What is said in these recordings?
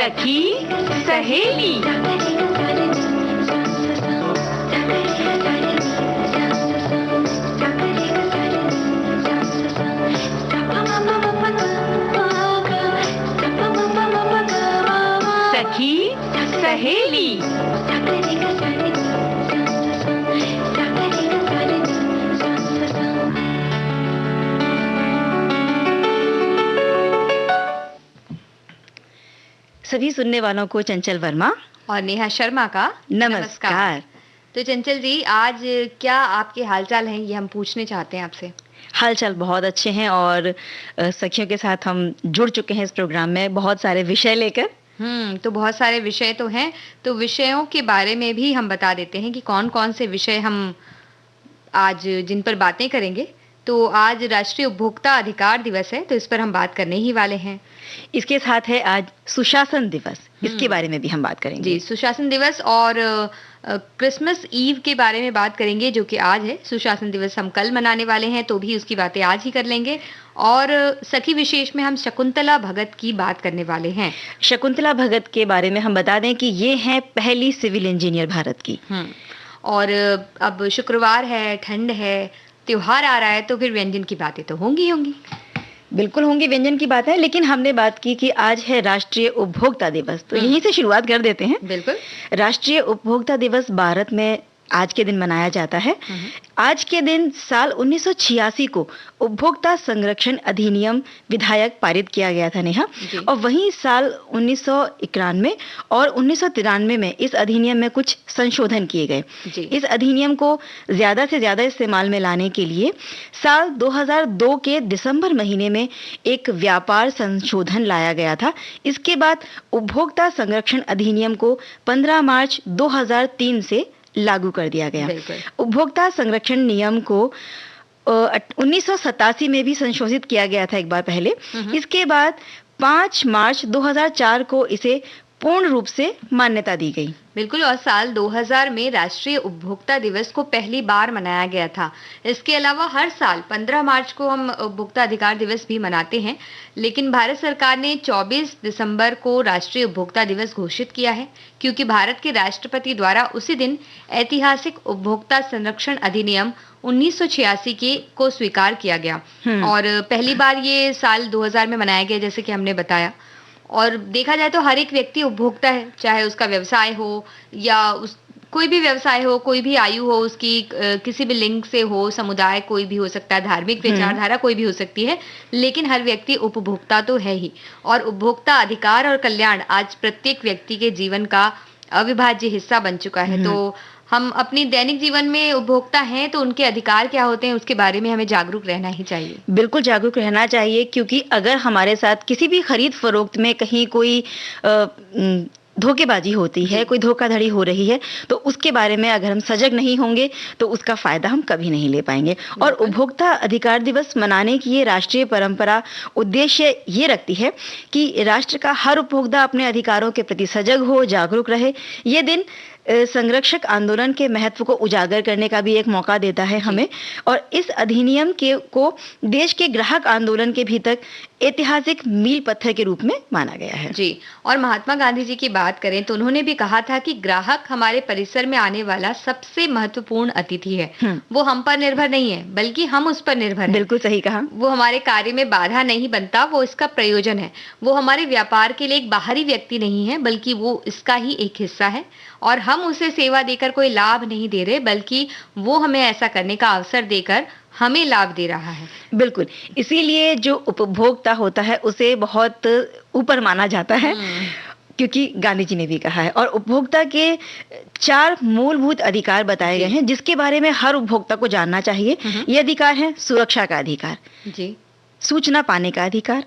सखी सहेली। सखी सहेली। सभी सुनने वालों को चंचल वर्मा और नेहा शर्मा का नमस्कार। तो चंचल जी, आज क्या आपके हालचाल हैं, ये हम पूछने चाहते हैं आपसे। हालचाल बहुत अच्छे हैं और सखियों के साथ हम जुड़ चुके हैं इस प्रोग्राम में बहुत सारे विषय लेकर। तो बहुत सारे विषय तो हैं, तो विषयों के बारे में भी हम बता देते हैं कि कौन कौन से विषय हम आज जिन पर बातें करेंगे। तो आज राष्ट्रीय उपभोक्ता अधिकार दिवस है, तो इस पर हम बात करने ही वाले हैं। इसके साथ है आज सुशासन दिवस, इसके बारे में भी हम बात करेंगे। जी, सुशासन दिवस और क्रिसमस ईव के बारे में बात करेंगे, जो कि आज है। सुशासन दिवस हम कल मनाने वाले हैं, तो भी उसकी बातें आज ही कर लेंगे। और सखी विशेष में हम शकुंतला भगत की बात करने वाले हैं। शकुंतला भगत के बारे में हम बता दें कि ये हैं पहली सिविल इंजीनियर भारत की। और अब शुक्रवार है, ठंड है, त्योहार आ रहा है, तो फिर व्यंजन की बातें तो होंगी होंगी। बिल्कुल होंगी, व्यंजन की बात है, लेकिन हमने बात की कि आज है राष्ट्रीय उपभोक्ता दिवस, तो यहीं से शुरुआत कर देते हैं। बिल्कुल। राष्ट्रीय उपभोक्ता दिवस भारत में आज के दिन मनाया जाता है। आज के दिन साल 1986 को उपभोक्ता संरक्षण अधिनियम विधायक पारित किया गया था नेहा, और वहीं साल 1991 और 1993 में इस अधिनियम में कुछ संशोधन किए गए। इस अधिनियम को ज्यादा से ज्यादा इस्तेमाल में लाने के लिए साल 2002 के दिसंबर महीने में एक व्यापार संशोधन लाया गया था। इसके बाद उपभोक्ता संरक्षण अधिनियम को 15 मार्च 2003 से लागू कर दिया गया। उपभोक्ता संरक्षण नियम को 1987 में भी संशोधित किया गया था एक बार पहले। इसके बाद 5 मार्च 2004 को इसे पूर्ण रूप से मान्यता दी गई। बिल्कुल। और साल 2000 में राष्ट्रीय उपभोक्ता दिवस को पहली बार मनाया गया था। इसके अलावा हर साल 15 मार्च को हम उपभोक्ता अधिकार दिवस भी मनाते हैं, लेकिन भारत सरकार ने 24 दिसंबर को राष्ट्रीय उपभोक्ता दिवस घोषित किया है, क्योंकि भारत के राष्ट्रपति द्वारा उसी दिन ऐतिहासिक उपभोक्ता संरक्षण अधिनियम 1986 को स्वीकार किया गया। और पहली बार ये साल 2000 में मनाया गया, जैसे कि हमने बताया। और देखा जाए तो हर एक व्यक्ति उपभोक्ता है, चाहे उसका व्यवसाय हो या कोई भी व्यवसाय हो, कोई भी आयु हो उसकी, किसी भी लिंग से हो, समुदाय कोई भी हो सकता है, धार्मिक विचारधारा कोई भी हो सकती है, लेकिन हर व्यक्ति उपभोक्ता तो है ही। और उपभोक्ता अधिकार और कल्याण आज प्रत्येक व्यक्ति के जीवन का अविभाज्य हिस्सा बन चुका है। तो हम अपनी दैनिक जीवन में उपभोक्ता हैं, तो उनके अधिकार क्या होते हैं उसके बारे में हमें जागरूक रहना ही चाहिए। बिल्कुल जागरूक रहना चाहिए, क्योंकि अगर हमारे साथ किसी भी खरीद फरोख्त में कहीं कोई धोखेबाजी होती है, कोई धोखाधड़ी हो रही है, तो उसके बारे में अगर हम सजग नहीं होंगे तो उसका फायदा हम कभी नहीं ले पाएंगे। और उपभोक्ता अधिकार दिवस मनाने की ये राष्ट्रीय परंपरा उद्देश्य ये रखती है कि राष्ट्र का हर उपभोक्ता अपने अधिकारों के प्रति सजग हो, जागरूक रहे। ये दिन संरक्षक आंदोलन के महत्व को उजागर करने का भी एक मौका देता है हमें। और इस अधिनियम को देश के ग्राहक आंदोलन के भीतर ऐतिहासिक मील पत्थर के रूप में माना गया है। जी। और महात्मा गांधी जी की बात करें तो उन्होंने भी कहा था कि ग्राहक हमारे परिसर में आने वाला सबसे महत्वपूर्ण अतिथि है। वो हम पर निर्भर नहीं है, बल्कि हम उस पर निर्भर हैं। बिल्कुल सही कहा। वो हमारे कार्य में बाधा नहीं बनता, वो इसका प्रयोजन है। वो हमारे व्यापार के लिए एक बाहरी व्यक्ति नहीं है, बल्कि वो इसका ही एक हिस्सा है। और हम उसे सेवा देकर कोई लाभ नहीं दे रहे, बल्कि वो हमें ऐसा करने का अवसर देकर हमें लाभ दे रहा है। बिल्कुल। इसीलिए जो उपभोक्ता होता है उसे बहुत ऊपर माना जाता है, क्योंकि गांधी जी ने भी कहा है। और उपभोक्ता के 4 मूलभूत अधिकार बताए गए हैं, जिसके बारे में हर उपभोक्ता को जानना चाहिए। ये अधिकार है सुरक्षा का अधिकार, सूचना पाने का अधिकार,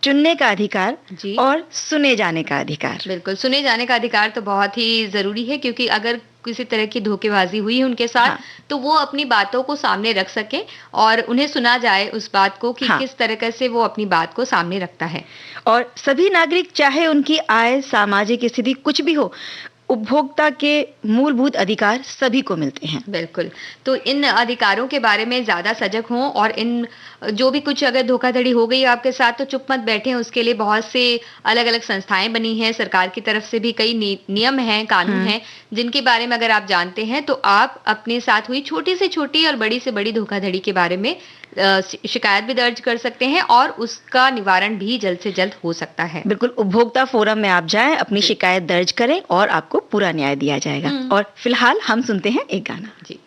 चुनने का अधिकार और सुने जाने का अधिकार। बिल्कुल। सुने जाने का अधिकार तो बहुत ही जरूरी है, क्योंकि अगर किसी तरह की धोखेबाजी हुई उनके साथ, तो वो अपनी बातों को सामने रख सके और उन्हें सुना जाए उस बात को कि किस तरह से वो अपनी बात को सामने रखता है। और सभी नागरिक, चाहे उनकी आय, सामाजिक स्थिति कुछ भी हो, उपभोक्ता के मूलभूत अधिकार सभी को मिलते हैं। बिल्कुल। तो इन अधिकारों के बारे में ज़्यादा सजग हों और इन जो भी कुछ अगर धोखाधड़ी हो गई आपके साथ तो चुप मत बैठें, उसके लिए बहुत से अलग-अलग संस्थाएँ बनी हैं, सरकार की तरफ से भी कई नियम हैं, कानून हैं, जिनके बारे में अगर आप जानते हैं तो आप अपने साथ हुई छोटी से छोटी और बड़ी से बड़ी धोखाधड़ी के बारे में शिकायत भी दर्ज कर सकते हैं और उसका निवारण भी जल्द से जल्द हो सकता है। बिल्कुल, उपभोक्ता फोरम में आप जाएं, अपनी शिकायत दर्ज करें और आपको पूरा न्याय दिया जाएगा। और फिलहाल हम सुनते हैं एक गाना। जी।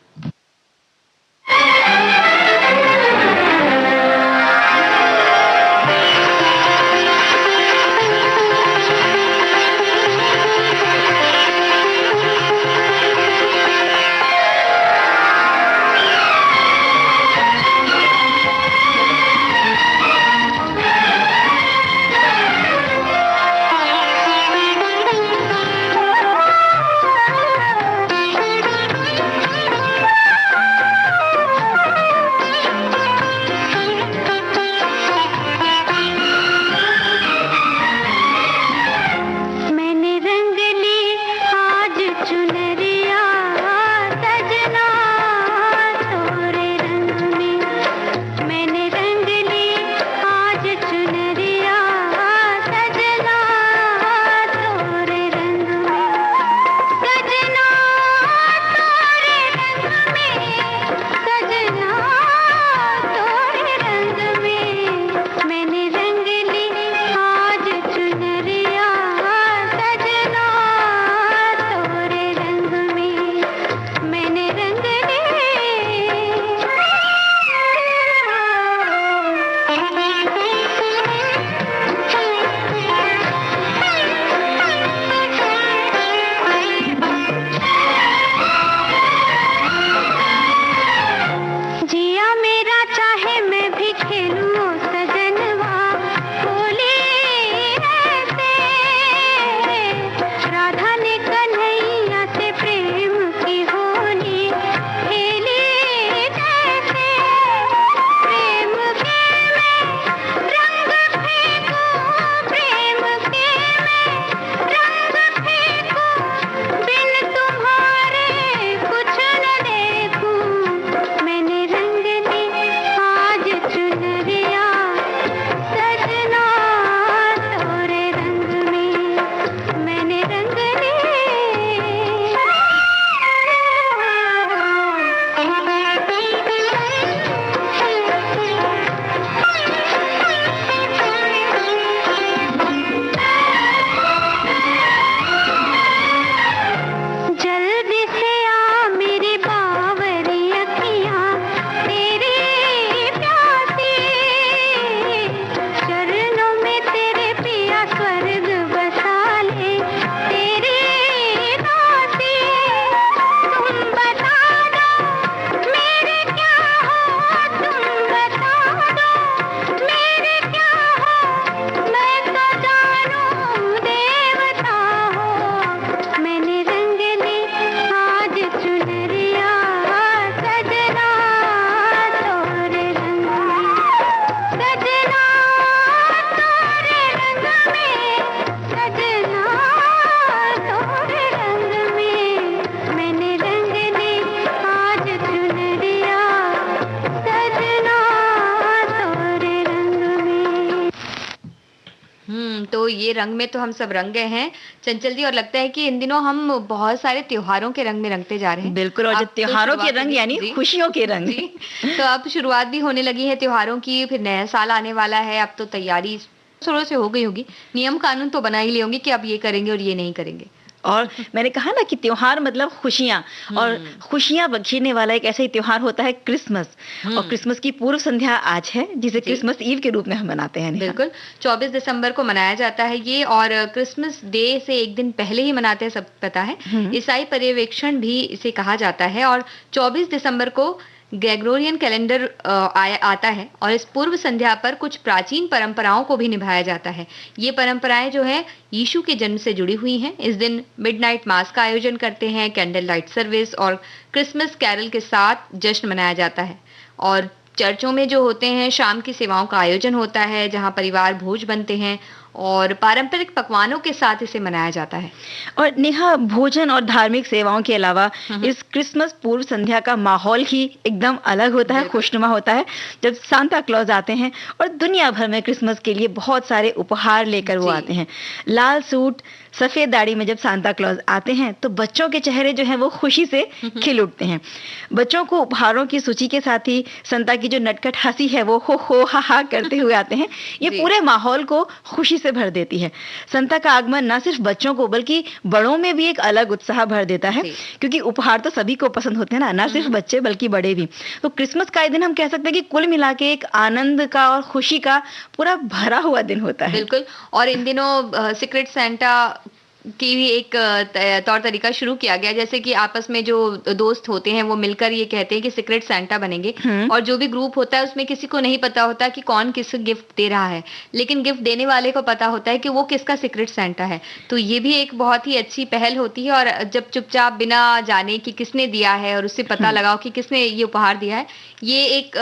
तो ये रंग में तो हम सब रंग गए हैं चंचल जी, और लगता है कि इन दिनों हम बहुत सारे त्योहारों के रंग में रंगते जा रहे हैं। बिल्कुल, और जो त्योहारों के रंग यानी खुशियों के रंग। तो अब शुरुआत भी होने लगी है त्योहारों की, फिर नया साल आने वाला है, अब तो तैयारी शुरू से हो गई होगी, नियम कानून तो बना ही लिए होंगे कि अब ये करेंगे और ये नहीं करेंगे। और मैंने कहा ना कि त्योहार मतलब खुशियां, और खुशियां बखेरने वाला एक ऐसा ही त्योहार होता है क्रिसमस। और क्रिसमस की पूर्व संध्या आज है, जिसे क्रिसमस ईव के रूप में हम मनाते हैं। बिल्कुल, 24 दिसंबर को मनाया जाता है ये, और क्रिसमस डे से एक दिन पहले ही मनाते हैं, सब पता है। ईसाई पर्यवेक्षण भी इसे कहा जाता है, और 24 दिसंबर को ग्रेगोरियन कैलेंडर आता है, और इस पूर्व संध्या पर कुछ प्राचीन परंपराओं को भी निभाया जाता है। ये परंपराएं जो है यीशु के जन्म से जुड़ी हुई हैं। इस दिन मिडनाइट मास का आयोजन करते हैं, कैंडल लाइट सर्विस और क्रिसमस कैरल के साथ जश्न मनाया जाता है। और चर्चों में जो होते हैं शाम की सेवाओं का आयोजन होता है, जहां परिवार भोज बनते हैं और पारंपरिक पकवानों के साथ इसे मनाया जाता है। और नेहा, भोजन और धार्मिक सेवाओं के अलावा इस क्रिसमस पूर्व संध्या का माहौल ही एकदम अलग होता है, बिल्कुल। खुशनुमा होता है, जब सांता क्लॉज आते हैं और दुनिया भर में क्रिसमस के लिए बहुत सारे उपहार लेकर वो जी। आते हैं। लाल सूट, सफेद दाढ़ी में जब सांता क्लॉज आते हैं तो बच्चों के चेहरे जो हैं वो खुशी से खिल उठते हैं। बच्चों को उपहारों की सूची के साथ ही संता की जो नटखट हंसी है वो हो हा करते हुए आते हैं। ये जी। पूरे माहौल को खुशी से भर देती है। संता का आगमन ना सिर्फ बच्चों को बल्कि बड़ों में भी एक अलग उत्साह भर देता है, जी। क्योंकि उपहार तो सभी को पसंद होते हैं ना सिर्फ बच्चे बल्कि बड़े भी। तो क्रिसमस का ये दिन हम कह सकते हैं कि कुल मिला के एक आनंद का और खुशी का पूरा भरा हुआ दिन होता है। बिल्कुल। और इन दिनों सीक्रेट सेंटा की भी एक तौर तरीका शुरू किया गया, जैसे कि आपस में जो दोस्त होते हैं वो मिलकर ये कहते हैं कि सीक्रेट सेंटा बनेंगे, और जो भी ग्रुप होता है उसमें किसी को नहीं पता होता कि कौन किस गिफ्ट दे रहा है, लेकिन गिफ्ट देने वाले को पता होता है कि वो किसका सीक्रेट सेंटा है। तो ये भी एक बहुत ही अच्छी पहल होती है, और जब चुपचाप बिना जाने कि किसने दिया है और उससे पता लगाओ कि किसने ये उपहार दिया है, ये एक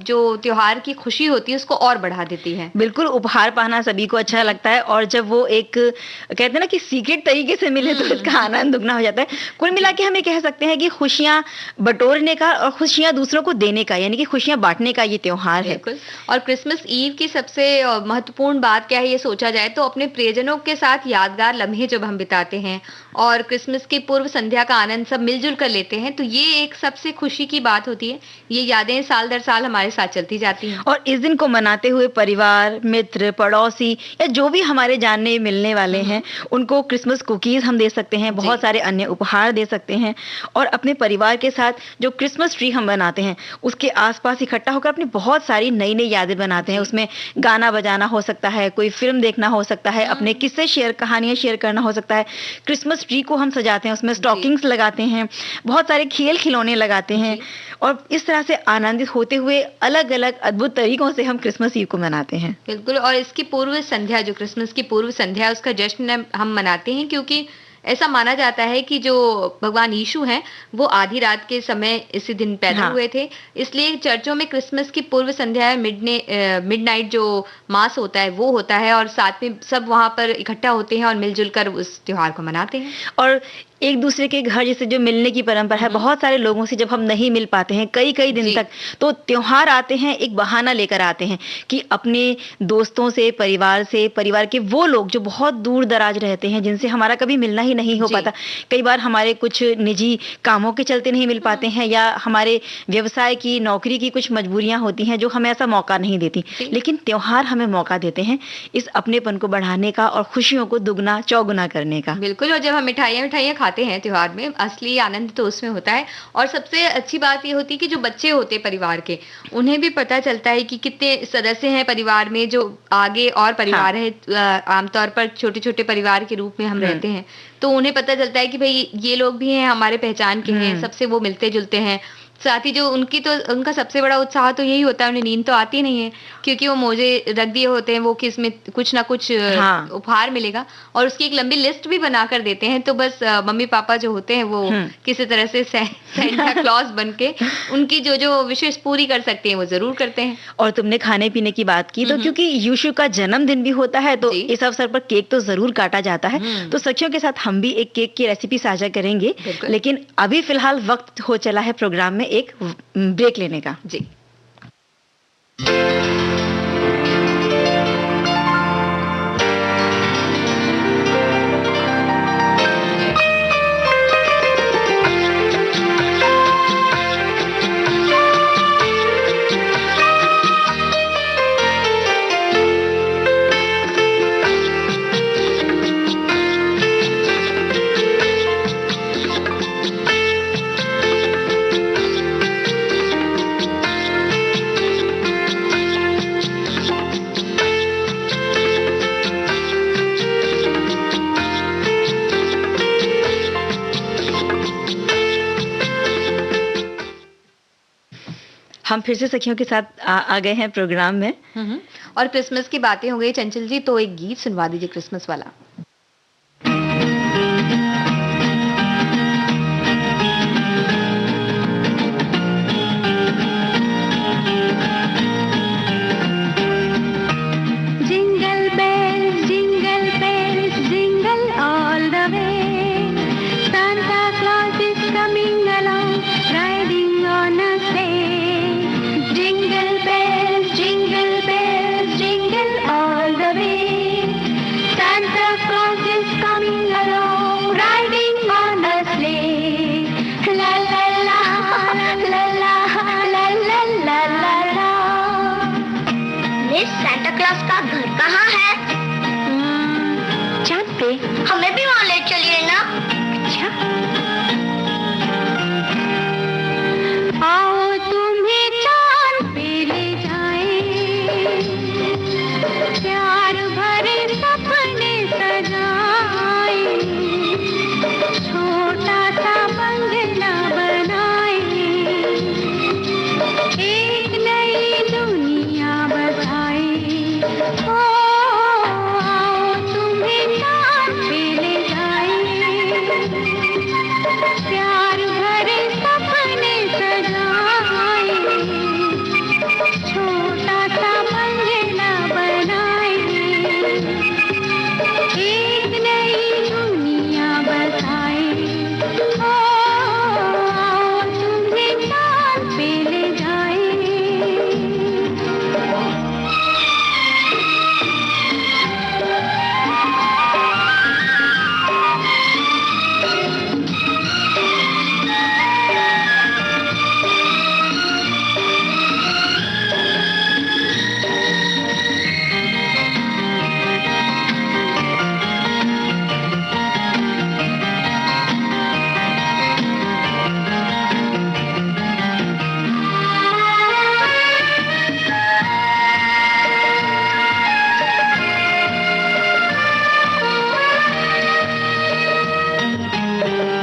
जो त्योहार की खुशी होती है उसको और बढ़ा देती है। बिल्कुल, उपहार पाना सभी को अच्छा लगता है, और जब वो एक कहते हैं ना कि सीक्रेट तरीके से मिले तो इसका आनंद दुगना हो जाता है। कुल मिला के हम ये कह सकते हैं कि खुशियां बटोरने का और खुशियां दूसरों को देने का, यानी कि खुशियां बांटने का ये त्योहार है। बिल्कुल। और क्रिसमस ईव की सबसे महत्वपूर्ण बात क्या है, ये सोचा जाए तो अपने प्रियजनों के साथ यादगार लम्हे जब हम बिताते हैं और क्रिसमस की पूर्व संध्या का आनंद सब मिलजुल कर लेते हैं, तो ये एक सबसे खुशी की बात होती है। ये यादें साल दर साल हमारे साथ चलती जाती हैं। और इस दिन को मनाते हुए परिवार, मित्र, पड़ोसी या जो भी हमारे जानने मिलने वाले हैं, उनको क्रिसमस कुकीज हम दे सकते हैं, बहुत सारे अन्य उपहार दे सकते हैं, और अपने परिवार के साथ जो क्रिसमस ट्री हम बनाते हैं उसके आसपास इकट्ठा होकर अपनी बहुत सारी नई नई यादें बनाते हैं। उसमें गाना बजाना हो सकता है, कोई फिल्म देखना हो सकता है, अपने किस्से शेयर, कहानियां शेयर करना हो सकता है। क्रिसमस ट्री को हम सजाते हैं, उसमें स्टॉकिंग्स लगाते हैं, बहुत सारे खेल खिलौने लगाते हैं, और इस तरह से आनंदित होते हुए अलग अलग अद्भुत तरीकों से हम क्रिसमस ईव को मनाते हैं। बिल्कुल। और इसकी पूर्व संध्या, जो क्रिसमस की पूर्व संध्या है, उसका जश्न हम मनाते हैं, क्योंकि ऐसा माना जाता है कि जो भगवान यीशु हैं वो आधी रात के समय इसी दिन पैदा हुए थे। इसलिए चर्चों में क्रिसमस की पूर्व संध्या मिडनाइट जो मास होता है वो होता है, और साथ में सब वहां पर इकट्ठा होते हैं और मिलजुल कर उस त्योहार को मनाते हैं। और एक दूसरे के घर जैसे जो मिलने की परंपरा है, बहुत सारे लोगों से जब हम नहीं मिल पाते हैं कई कई दिन तक, तो त्योहार आते हैं, एक बहाना लेकर आते हैं कि अपने दोस्तों से, परिवार के वो लोग जो बहुत दूर दराज रहते हैं, जिनसे हमारा कभी मिलना ही नहीं हो पाता। कई बार हमारे कुछ निजी कामों के चलते नहीं मिल पाते हैं, या हमारे व्यवसाय की, नौकरी की कुछ मजबूरियां होती हैं जो हमें ऐसा मौका नहीं देती, लेकिन त्योहार हमें मौका देते हैं इस अपनेपन को बढ़ाने का और खुशियों को दुगना चौगुना करने का। बिल्कुल। और जब हम मिठाइयाँ खाते हैं त्योहार में, असली आनंद तो उसमें होता है। और सबसे अच्छी बात ये होती है कि जो बच्चे होते हैं परिवार के, उन्हें भी पता चलता है कि कितने सदस्य हैं परिवार में, जो आगे और परिवार है। आमतौर पर छोटे छोटे परिवार के रूप में हम रहते हैं, तो उन्हें पता चलता है कि भाई ये लोग भी हैं, हमारे पहचान के हैं, सबसे वो मिलते जुलते हैं। साथ ही जो उनका सबसे बड़ा उत्साह तो यही होता है, उन्हें नींद तो आती नहीं है, क्योंकि वो मोजे रख दिए होते हैं वो कि इसमें कुछ ना कुछ उपहार मिलेगा, और उसकी एक लंबी लिस्ट भी बना कर देते हैं। तो बस मम्मी पापा जो होते हैं वो किसी तरह से सेंटा क्लॉज बन के उनकी जो जो विशेष पूरी कर सकते हैं वो जरूर करते हैं। और तुमने खाने पीने की बात की, तो क्योंकि यीशु का जन्मदिन भी होता है, तो इस अवसर पर केक तो जरूर काटा जाता है। तो सखियों के साथ हम भी एक केक की रेसिपी साझा करेंगे, लेकिन अभी फिलहाल वक्त हो चला है प्रोग्राम में एक ब्रेक लेने का। जी। हम फिर से सखियों के साथ आ गए हैं प्रोग्राम में। और क्रिसमस की बातें हो गई चंचल जी, तो एक गीत सुनवा दीजिए क्रिसमस वाला। जिंगल बेल थे, हमें भी वहाँ ले चलिए ना। अच्छा, आओ तुम्हें चांद पे ले जाए, प्यार भरे सपने सजाए, छोटा सा बंगला बनाए, एक नई दुनिया बताए। ओ आओ तुम्हें चांद पे ले जाए, प्यार भरे सपने सजाए, छोटा सा बंगला बनाए, एक नई दुनिया बताए। ओ आओ तुम्हें चांद पे ले जाए।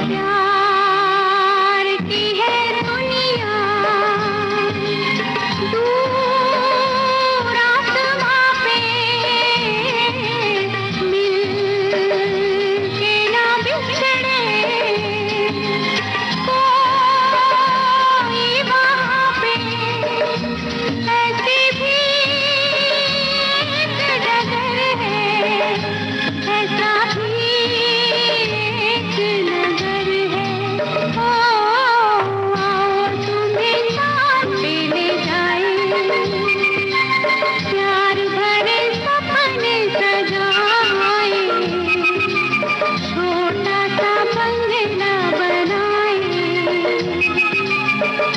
प्यार की है दुनिया, दूर आसमां पे, मिल के ना बिछड़े कोई वहाँ पे, ऐसी भी एक डगर है, ऐसा भी एक नगर है। ओ आओ तुम्हें चांद पे ले जाए, प्यार भरे सपने सजाए, छोटा सा बंगला बनाए,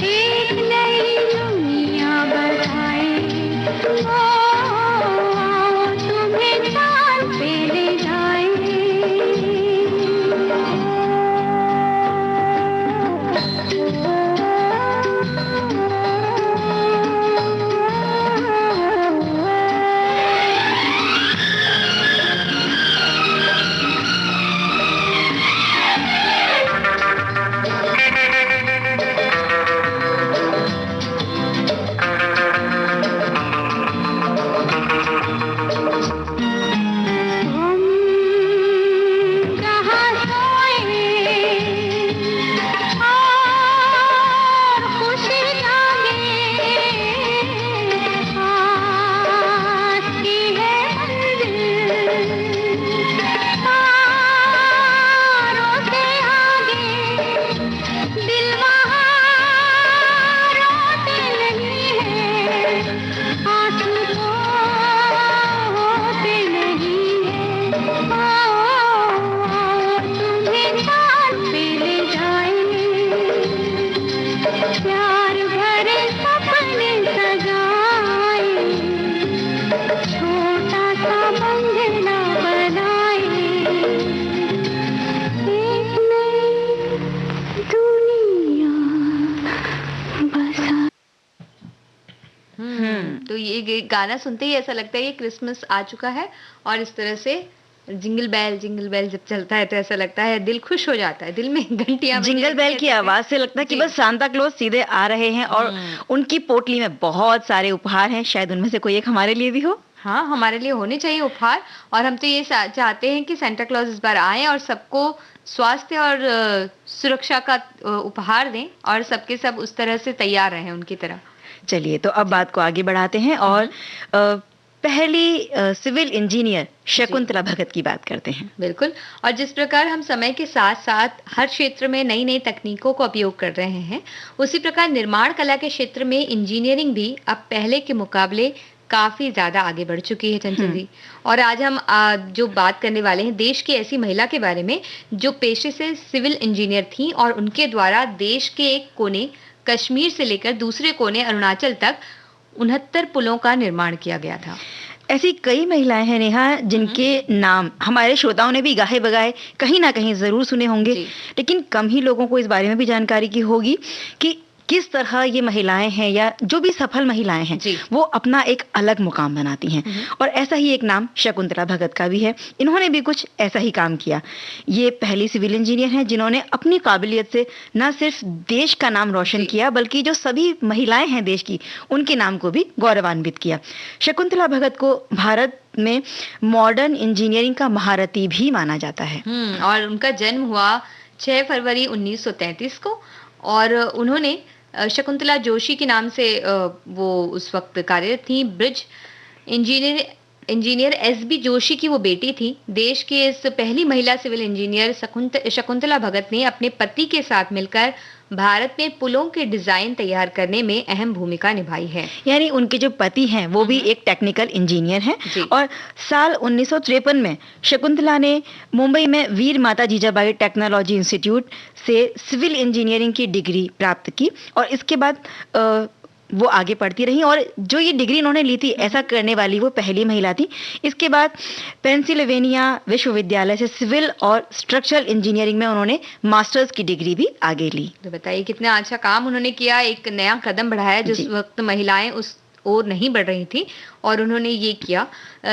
एक नई दुनिया बताए। ओ आओ तुम्हें चांद पे ले जाए। हम कहाँ सोए और खुशी जागे, आस की है मंजिल, तारों से आगे, दिल वहाँ रोते नहीं है, आंसू तो होते नहीं है। आओ तुम्हें चांद पे ले जाए, प्यार भरे सपने सजाए, छोटा सा बंगला बनाए, एक नई दुनिया बसाए। तो ये गाना सुनते ही ऐसा लगता है ये क्रिसमस आ चुका है, और इस तरह से जिंगल बेल जब चलता है तो ऐसा लगता है दिल खुश हो जाता है, दिल में घंटियां बजने जिंगल लगती बेल हैं, की ऐसा आवाज से लगता है कि जी। बस सांता क्लॉज सीधे आ रहे हैं और उनकी पोटली में बहुत सारे उपहार हैं, शायद उनमें से कोई एक हमारे लिए भी हो। हाँ, हमारे लिए होने चाहिए उपहार, और हम तो ये चाहते हैं कि सेंटा क्लॉज इस बार आए और सबको स्वास्थ्य और सुरक्षा का उपहार दें, और सबके सब उस तरह से तैयार रहें उनकी तरह। चलिए, तो अब बात को आगे बढ़ाते हैं और पहली सिविल इंजीनियर शकुंतला भगत की बात करते हैं। बिल्कुल, और जिस प्रकार हम समय के साथ साथ हर क्षेत्र में नई नई तकनीकों का उपयोग कर रहे हैं, उसी प्रकार निर्माण कला के क्षेत्र में इंजीनियरिंग भी अब पहले के मुकाबले काफी ज्यादा आगे बढ़ चुकी है चंचल जी। और आज हम जो बात करने वाले हैं देश की ऐसी महिला के बारे में जो पेशे से सिविल इंजीनियर थी और उनके द्वारा देश के एक कोने कश्मीर से लेकर दूसरे कोने अरुणाचल तक 69 पुलों का निर्माण किया गया था। ऐसी कई महिलाएं हैं नेहा जिनके नाम हमारे श्रोताओं ने भी गाहे बगाए कहीं ना कहीं जरूर सुने होंगे, जी। लेकिन कम ही लोगों को इस बारे में भी जानकारी की होगी कि किस तरह ये महिलाएं हैं या जो भी सफल महिलाएं हैं जी। वो अपना एक अलग मुकाम बनाती हैं। और ऐसा ही एक नाम शकुंतला भगत का भी है। इन्होंने भी कुछ ऐसा ही काम किया। ये पहली सिविल इंजीनियर हैं जिन्होंने अपनी काबिलियत से न सिर्फ देश का नाम रोशन जी। किया बल्कि जो सभी महिलाएं हैं देश की उनके नाम को भी गौरवान्वित किया। शकुंतला भगत को भारत में मॉडर्न इंजीनियरिंग का महारथी भी माना जाता है। और उनका जन्म हुआ 6 फरवरी 1933 को, और उन्होंने शकुंतला जोशी के नाम से वो उस वक्त कार्यरत थी। ब्रिज इंजीनियर एसबी जोशी की वो बेटी थी। देश की इस पहली महिला सिविल इंजीनियर शकुंतला भगत ने अपने पति के साथ मिलकर भारत में पुलों के डिजाइन तैयार करने में अहम भूमिका निभाई है। यानी उनके जो पति हैं वो भी एक टेक्निकल इंजीनियर हैं। जी। और साल 1953 में शकुंतला ने मुंबई में वीर माता जीजाबाई टेक्नोलॉजी इंस्टीट्यूट से सिविल इंजीनियरिंग की डिग्री प्राप्त की और इसके बाद वो आगे पढ़ती रही और जो ये डिग्री उन्होंने ली थी ऐसा करने वाली वो पहली महिला थी। इसके बाद पेंसिल्वेनिया विश्वविद्यालय से सिविल और स्ट्रक्चरल इंजीनियरिंग में उन्होंने मास्टर्स की डिग्री भी आगे ली। तो बताइए कितना अच्छा काम उन्होंने किया, एक नया कदम बढ़ाया जिस जी। वक्त महिलाएं उस ओर नहीं बढ़ रही थी, और उन्होंने ये किया।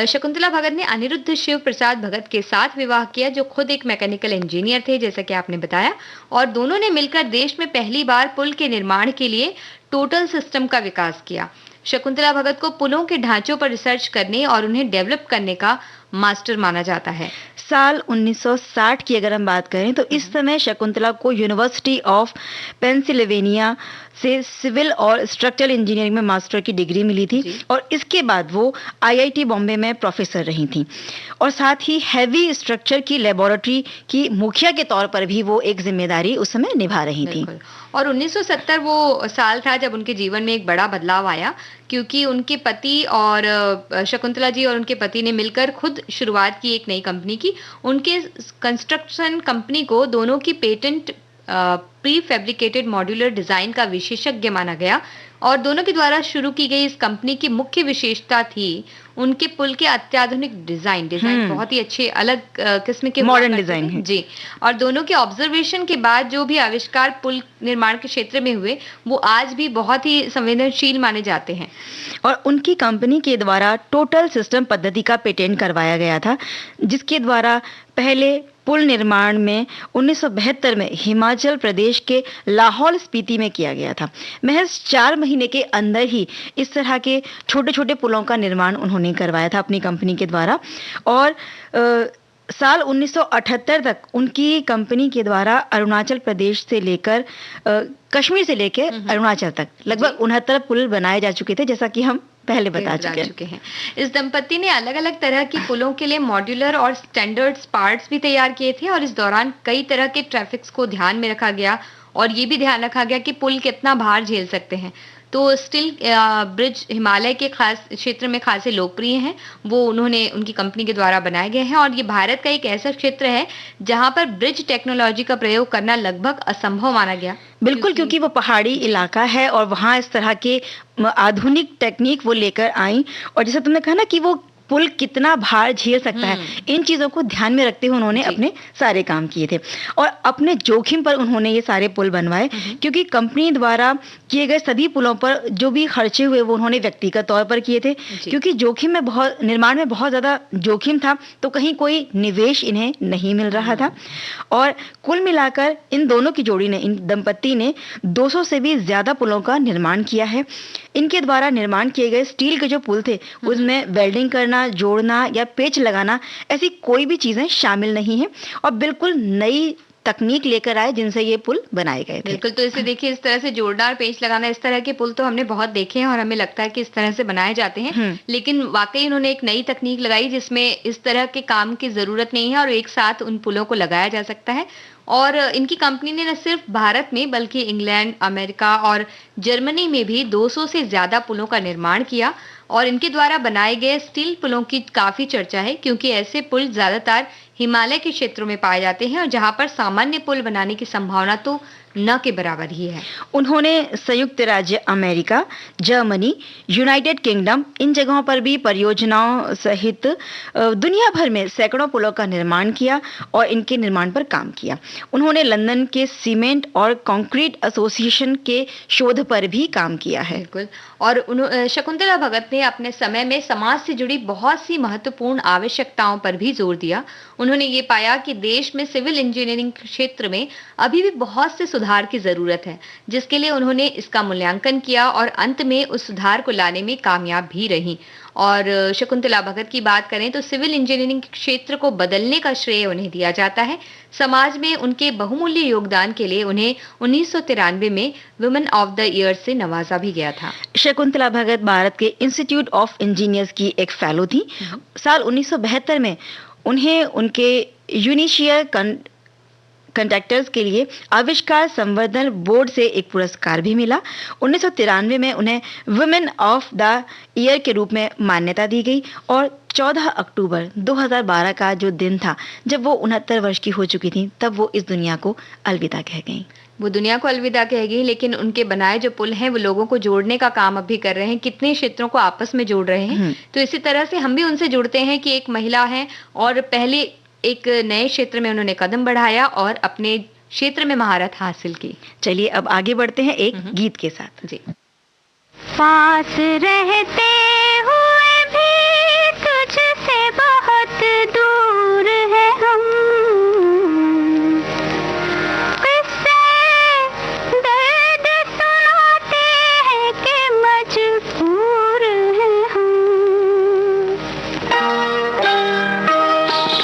शकुंतला भगत ने अनिरुद्ध शिव प्रसाद भगत के साथ विवाह किया जो खुद एक मैकेनिकल इंजीनियर थे, जैसा कि आपने बताया, और दोनों ने मिलकर देश में पहली बार पुल के निर्माण के लिए टोटल सिस्टम का विकास किया। शकुंतला भगत को पुलों के ढांचों पर रिसर्च करने और उन्हें डेवलप करने का मास्टर माना जाता है। साल 1960 की अगर हम बात करें तो इस समय शकुंतला को यूनिवर्सिटी ऑफ पेंसिल्वेनिया से सिविल और स्ट्रक्चरल इंजीनियरिंग में मास्टर की डिग्री मिली थी जी। और इसके बाद वो आईआईटी बॉम्बे में प्रोफेसर रही थी और साथ ही हैवी स्ट्रक्चर की लेबोरेटरी की मुखिया के तौर पर भी वो एक जिम्मेदारी उस समय निभा रही थी। बिल्कुल। और 1970 वो साल था जब उनके जीवन में एक बड़ा बदलाव आया, क्योंकि उनके पति और शकुंतला जी और उनके पति ने मिलकर खुद शुरुआत की एक नई कंपनी की। उनके कंस्ट्रक्शन कंपनी को दोनों की patent pre fabricated modular design का विशेषज्ञ माना गया, और दोनों के द्वारा शुरू की गई इस कंपनी की मुख्य विशेषता थी उनके पुल के अत्याधुनिक डिजाइन बहुत ही अच्छे अलग किस्म के हुआ मॉडर्न करते डिजाइन थे। है। जी। और दोनों के ऑब्जर्वेशन के बाद जो भी आविष्कार पुल निर्माण के क्षेत्र में हुए वो आज भी बहुत ही संवेदनशील माने जाते हैं। और उनकी कंपनी के द्वारा टोटल सिस्टम पद्धति का पेटेंट करवाया गया था जिसके द्वारा पहले पुल निर्माण में 1972 में हिमाचल प्रदेश के लाहौल स्पीति में किया गया था। महज 4 महीने के अंदर ही इस तरह के छोटे छोटे पुलों का निर्माण उन्होंने करवाया था अपनी कंपनी के द्वारा। और साल 1978 तक उनकी कंपनी के द्वारा अरुणाचल प्रदेश से लेकर कश्मीर से लेकर अरुणाचल तक लगभग 69 पुल बनाए जा चुके थे, जैसा कि हम पहले बता चुके हैं। इस दंपति ने अलग अलग तरह की पुलों के लिए मॉड्यूलर और स्टैंडर्ड पार्ट्स भी तैयार किए थे, और इस दौरान कई तरह के ट्रैफिक्स को ध्यान में रखा गया और ये भी ध्यान रखा गया कि पुल कितना भार झेल सकते हैं। तो स्टील ब्रिज हिमालय के खास क्षेत्र में खासे लोकप्रिय हैं, वो उन्होंने उनकी कंपनी के द्वारा बनाए गए हैं, और ये भारत का एक ऐसा क्षेत्र है जहां पर ब्रिज टेक्नोलॉजी का प्रयोग करना लगभग असंभव माना गया। बिल्कुल, क्योंकि वो पहाड़ी इलाका है और वहां इस तरह के आधुनिक टेक्निक वो लेकर आई, और जैसे तुमने कहा ना कि वो पुल कितना भार झेल सकता है, इन चीजों को ध्यान में रखते हुए उन्होंने अपने सारे काम किए थे और अपने जोखिम पर उन्होंने ये सारे पुल बनवाए, क्योंकि कंपनी द्वारा किए गए सभी पुलों पर जो भी खर्चे हुए वो उन्होंने व्यक्तिगत तौर पर किए थे, क्योंकि जोखिम में निर्माण में बहुत ज्यादा जोखिम था, तो कहीं कोई निवेश इन्हें नहीं मिल रहा था। और कुल मिलाकर इन दोनों की जोड़ी ने, इन दंपति ने 200 से भी ज्यादा पुलों का निर्माण किया है। इनके द्वारा निर्माण किए गए स्टील के जो पुल थे उसमें वेल्डिंग करना, जोड़ना या पेच लगाना ऐसी कोई भी चीजें शामिल नहीं है, और बिल्कुल नई तकनीक लेकर आए जिनसे ये पुल बनाए गए थे। बिल्कुल, तो इसे देखिए, इस तरह से जोड़ना और पेच लगाना, इस तरह के पुल तो हमने बहुत देखे हैं और हमें लगता है कि इस तरह से बनाए जाते हैं, लेकिन वाकई उन्होंने एक नई तकनीक लगाई जिसमें इस तरह के काम की जरूरत नहीं है और एक साथ उन पुलों को लगाया जा सकता है। और इनकी कंपनी ने न सिर्फ भारत में बल्कि इंग्लैंड, अमेरिका और जर्मनी में भी 200 से ज्यादा पुलों का निर्माण किया, और इनके द्वारा बनाए गए स्टील पुलों की काफी चर्चा है, क्योंकि ऐसे पुल ज्यादातर हिमालय के क्षेत्रों में पाए जाते हैं और जहां पर सामान्य पुल बनाने की संभावना तो न के बराबर ही है। उन्होंने संयुक्त राज्य अमेरिका, जर्मनी, यूनाइटेड किंगडम इन जगहों पर भी परियोजनाओं सहित दुनिया भर में सैकड़ों पुलों का निर्माण किया और इनके निर्माण पर काम किया। उन्होंने लंदन के सीमेंट और कंक्रीट एसोसिएशन के शोध पर भी काम किया है। बिल्कुल। और शकुंतला भगत ने अपने समय में समाज से जुड़ी बहुत सी महत्वपूर्ण आवश्यकताओं पर भी जोर दिया। उन्होंने ये पाया कि देश में सिविल इंजीनियरिंग क्षेत्र में अभी भी बहुत से सुधार की जरूरत है, जिसके लिए उन्होंने इसका मूल्यांकन किया और अंत में उस सुधार को लाने में कामयाब भी रही। और शकुंतला भगत की बात करें तो सिविल इंजीनियरिंग क्षेत्र को बदलने का श्रेय उन्हें दिया जाता है। समाज में उनके बहुमूल्य योगदान के लिए उन्हें 1993 में वुमेन ऑफ द ईयर से नवाजा भी गया था। शकुंतला भगत भारत के इंस्टीट्यूट ऑफ इंजीनियर्स की एक फेलो थी। साल 1972 में उन्हें उनके यूनिशियर कंडक्टर्स के लिए आविष्कार संवर्धन बोर्ड से एक पुरस्कार भी मिला। 1993 में उन्हें वुमेन ऑफ द ईयर के रूप में मान्यता दी गई और 14 अक्टूबर 2012 का जो दिन था जब वो 69 वर्ष की हो चुकी थी, तब वो इस दुनिया को अलविदा कह गई। वो दुनिया को अलविदा कह गई, लेकिन उनके बनाए जो पुल हैं वो लोगों को जोड़ने का काम अब भी कर रहे हैं, कितने क्षेत्रों को आपस में जोड़ रहे हैं। तो इसी तरह से हम भी उनसे जुड़ते हैं कि एक महिला है और पहले एक नए क्षेत्र में उन्होंने कदम बढ़ाया और अपने क्षेत्र में महारत हासिल की। चलिए अब आगे बढ़ते हैं एक गीत के साथ। जी। पास रहते हुए भी तुझसे बहुत दूर है हम, किससे दर्द सुनाते हैं कि मजबूर है हम।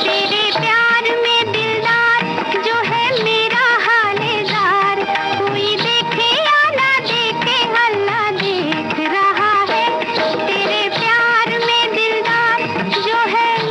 तेरे प्यार में दिलदार जो है मेरा हालेदार, कोई देखे या ना देखे अल्लाह देख रहा है। तेरे प्यार में दिलदार जो है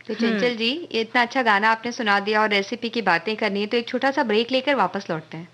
तो चंचल जी, ये इतना अच्छा गाना आपने सुना दिया और रेसिपी की बातें करनी है, तो एक छोटा सा ब्रेक लेकर वापस लौटते हैं।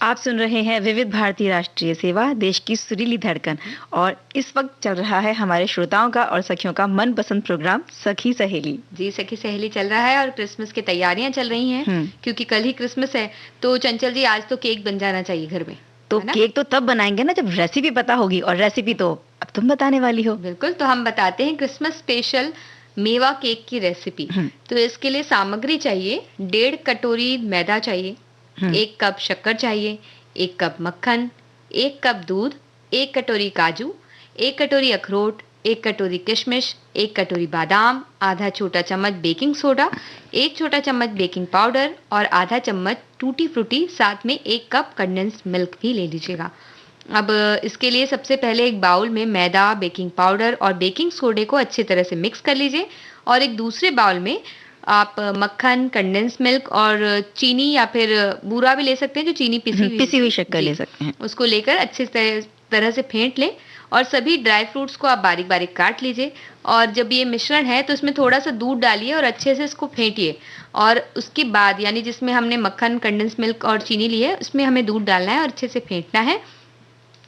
आप सुन रहे हैं विविध भारती राष्ट्रीय सेवा, देश की सुरीली धड़कन। और इस वक्त चल रहा है हमारे श्रोताओं का और सखियों का मनपसंद प्रोग्राम सखी सहेली। जी, सखी सहेली चल रहा है और क्रिसमस की तैयारियां चल रही हैं, क्योंकि कल ही क्रिसमस है। तो चंचल जी, आज तो केक बन जाना चाहिए घर में। तो केक तो तब बनाएंगे ना जब रेसिपी पता होगी, और रेसिपी तो अब तुम बताने वाली हो। बिल्कुल, तो हम बताते हैं क्रिसमस स्पेशल मेवा केक की रेसिपी। तो इसके लिए सामग्री चाहिए, 1.5 कटोरी मैदा चाहिए, 1 कप शक्कर चाहिए, 1 कप मक्खन, 1 कप दूध, 1 कटोरी काजू, 1 कटोरी अखरोट, 1 कटोरी किशमिश, 1 कटोरी बादाम, आधा छोटा चम्मच बेकिंग सोडा, 1 छोटा चम्मच बेकिंग पाउडर और आधा चम्मच टूटी फ्रूटी, साथ में 1 कप कंडेंस्ड मिल्क भी ले लीजिएगा। अब इसके लिए सबसे पहले एक बाउल में मैदा, बेकिंग पाउडर और बेकिंग सोडे को अच्छी तरह से मिक्स कर लीजिए, और एक दूसरे बाउल में आप मक्खन, कंडेंस मिल्क और चीनी या फिर बूरा भी ले सकते हैं, जो चीनी पिसी हुई शक्कर ले सकते हैं, उसको लेकर अच्छी तरह से फेंट लें। और सभी ड्राई फ्रूट्स को आप बारीक बारीक काट लीजिए, और जब ये मिश्रण है तो इसमें थोड़ा सा दूध डालिए और अच्छे से इसको फेंटिए। और उसके बाद, यानी जिसमें हमने मक्खन, कंडेंस मिल्क और चीनी ली है, उसमें हमें दूध डालना है और अच्छे से फेंटना है।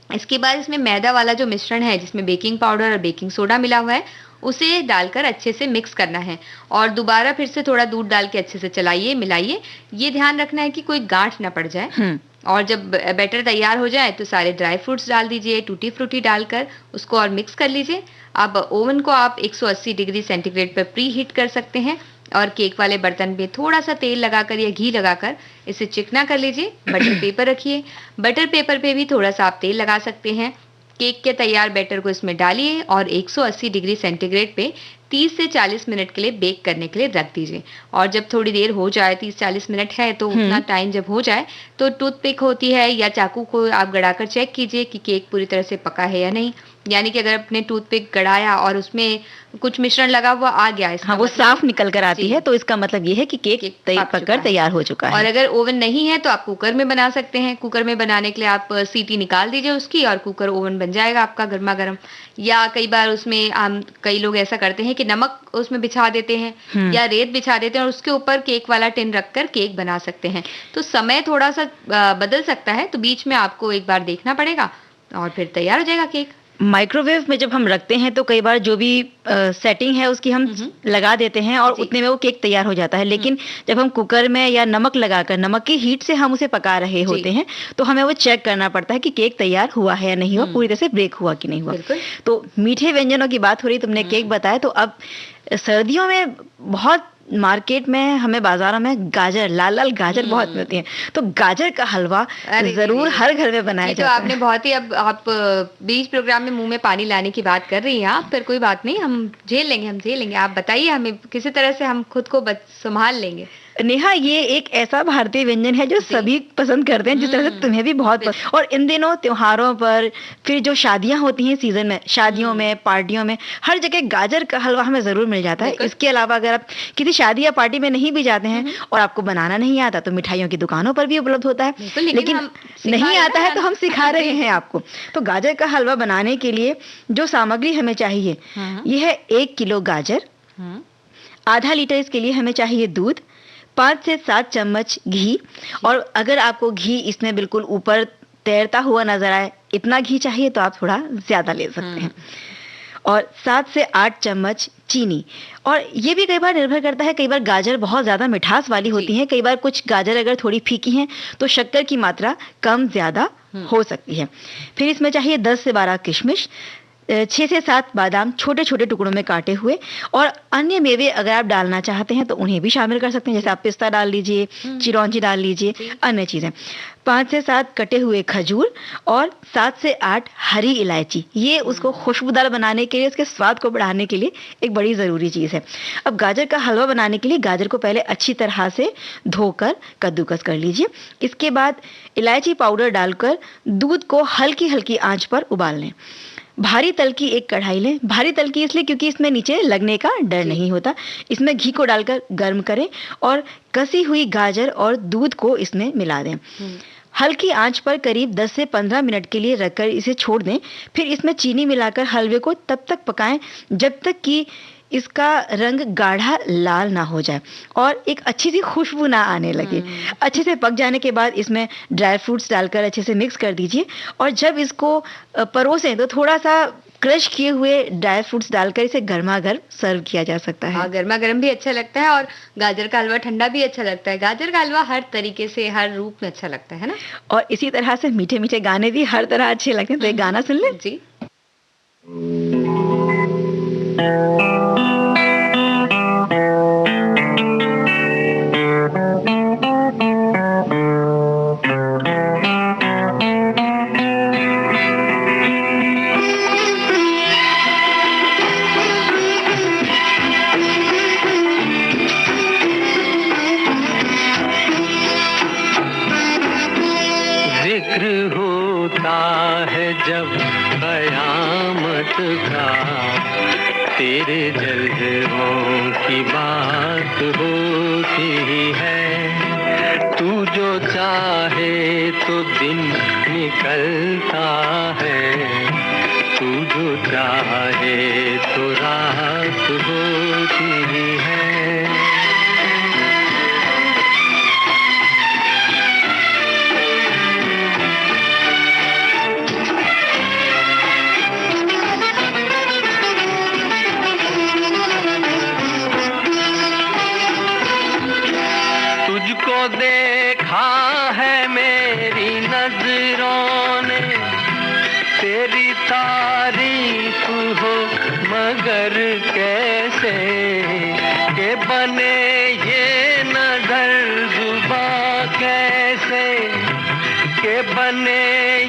इसके बाद इसमें मैदा वाला जो मिश्रण है, जिसमें बेकिंग पाउडर और बेकिंग सोडा मिला हुआ है, उसे डालकर अच्छे से मिक्स करना है, और दोबारा फिर से थोड़ा दूध डाल के अच्छे से चलाइए, मिलाइए। ये ध्यान रखना है कि कोई गांठ ना पड़ जाए। और जब बैटर तैयार हो जाए तो सारे ड्राई फ्रूट्स डाल दीजिए, टूटी फ्रूटी डालकर उसको और मिक्स कर लीजिए। अब ओवन को आप 180 डिग्री सेंटीग्रेड पर प्री हीट कर सकते हैं, और केक वाले बर्तन में थोड़ा सा तेल लगाकर या घी लगाकर इसे चिकना कर लीजिए। बटर पेपर रखिए, बटर पेपर पे भी थोड़ा सा आप तेल लगा सकते हैं। केक के तैयार बैटर को इसमें डालिए और 180 डिग्री सेंटीग्रेड पे 30 से 40 मिनट के लिए बेक करने के लिए रख दीजिए। और जब थोड़ी देर हो जाए, 30-40 मिनट है तो उतना टाइम जब हो जाए, तो टूथपिक होती है या चाकू को आप गड़ाकर चेक कीजिए कि केक पूरी तरह से पका है या नहीं। यानी कि अगर आपने टूथपिक गड़ाया और उसमें कुछ मिश्रण लगा हुआ आ गया, हाँ, वो साफ निकल कर आती है, तो इसका मतलब ये है कि केक पककर तैयार हो चुका है। और अगर ओवन नहीं है तो आप कुकर में बना सकते हैं। कुकर में बनाने के लिए आप सीटी निकाल दीजिए उसकी, और कुकर ओवन बन जाएगा आपका गर्मा गर्म। या कई बार उसमें कई लोग ऐसा करते हैं कि नमक उसमें बिछा देते हैं या रेत बिछा देते हैं, और उसके ऊपर केक वाला टिन रखकर केक बना सकते हैं। तो समय थोड़ा सा बदल सकता है, तो बीच में आपको एक बार देखना पड़ेगा और फिर तैयार हो जाएगा केक। माइक्रोवेव में जब हम रखते हैं तो कई बार जो भी सेटिंग है उसकी हम लगा देते हैं और उतने में वो केक तैयार हो जाता है। लेकिन जब हम कुकर में या नमक लगाकर, नमक की हीट से हम उसे पका रहे होते हैं, तो हमें वो चेक करना पड़ता है कि केक तैयार हुआ है या नहीं हुआ, पूरी तरह से बेक हुआ कि नहीं हुआ। तो मीठे व्यंजनों की बात हो रही, तुमने केक बताया, तो अब सर्दियों में बहुत मार्केट में, हमें बाजारों में गाजर, लाल लाल गाजर बहुत मिलती हैं, तो गाजर का हलवा जरूर हर घर में बनाया जाता है। तो आपने बहुत ही, अब आप बीच प्रोग्राम में मुंह में पानी लाने की बात कर रही हैं आप, पर कोई बात नहीं, हम झेल लेंगे। आप बताइए, हमें किसी तरह से हम खुद को संभाल लेंगे। नेहा, ये एक ऐसा भारतीय व्यंजन है जो सभी पसंद करते हैं, जिस तरह से तुम्हें भी बहुत पसंद। और इन दिनों त्योहारों पर, फिर जो शादियां होती हैं सीजन में, शादियों में, पार्टियों में, हर जगह गाजर का हलवा हमें जरूर मिल जाता है। इसके अलावा अगर आप किसी शादी या पार्टी में नहीं भी जाते हैं और आपको बनाना नहीं आता, तो मिठाइयों की दुकानों पर भी उपलब्ध होता है। लेकिन नहीं आता है तो हम सिखा रहे हैं आपको। तो गाजर का हलवा बनाने के लिए जो सामग्री हमें चाहिए, यह है 1 किलो गाजर, आधा लीटर इसके लिए हमें चाहिए दूध, 5 से 7 चम्मच घी, और अगर आपको घी इसमें बिल्कुल ऊपर तैरता हुआ नजर आए, इतना घी चाहिए तो आप थोड़ा ज्यादा ले सकते हैं, और 7 से 8 चम्मच चीनी। और ये भी कई बार निर्भर करता है, कई बार गाजर बहुत ज़्यादा मिठास वाली होती हैं, कई बार कुछ गाजर अगर थोड़ी फीकी हैं तो शक्कर की मात्रा कम ज़्यादा हो सकती है। फिर इसमें चाहिए 10 से 12 किशमिश, 6 से 7 बादाम छोटे छोटे टुकड़ों में काटे हुए, और अन्य मेवे अगर आप डालना चाहते हैं तो उन्हें भी शामिल कर सकते हैं, जैसे आप पिस्ता डाल लीजिए, चिरौंजी डाल लीजिए, अन्य चीज़ें। 5 से 7 कटे हुए खजूर और 7 से 8 हरी इलायची। ये उसको खुशबूदार बनाने के लिए, उसके स्वाद को बढ़ाने के लिए एक बड़ी ज़रूरी चीज़ है। अब गाजर का हलवा बनाने के लिए गाजर को पहले अच्छी तरह से धोकर कद्दूकस कर लीजिए। इसके बाद इलायची पाउडर डालकर दूध को हल्की हल्की आंच पर उबाल लें। भारी तल की एक कढ़ाई लें, भारी तल की इसलिए क्योंकि इसमें नीचे लगने का डर नहीं होता। इसमें घी को डालकर गर्म करें और कसी हुई गाजर और दूध को इसमें मिला दें। हल्की आंच पर करीब 10 से 15 मिनट के लिए रखकर इसे छोड़ दें। फिर इसमें चीनी मिलाकर हलवे को तब तक पकाएं जब तक कि इसका रंग गाढ़ा लाल ना हो जाए और एक अच्छी सी खुशबू ना आने लगे। अच्छे से पक जाने के बाद इसमें ड्राई फ्रूट्स डालकर अच्छे से मिक्स कर दीजिए, और जब इसको परोसें तो थोड़ा सा क्रश किए हुए ड्राई फ्रूट्स डालकर इसे गर्मा गर्म सर्व किया जा सकता है। हाँ, गर्मा गर्म भी अच्छा लगता है और गाजर का हलवा ठंडा भी अच्छा लगता है। गाजर का हलवा हर तरीके से, हर रूप में अच्छा लगता है ना। और इसी तरह से मीठे मीठे गाने भी हर तरह अच्छे लगते हैं। तो एक गाना सुन लें जी। तेरे जलवों की बात होती है, तू जो चाहे तो दिन निकलता है, तू जो चाहे तो रात होती है। देखा है मेरी नजरों ने, तेरी तारीफ हो मगर कैसे के बने ये नजर जुबां, कैसे के बने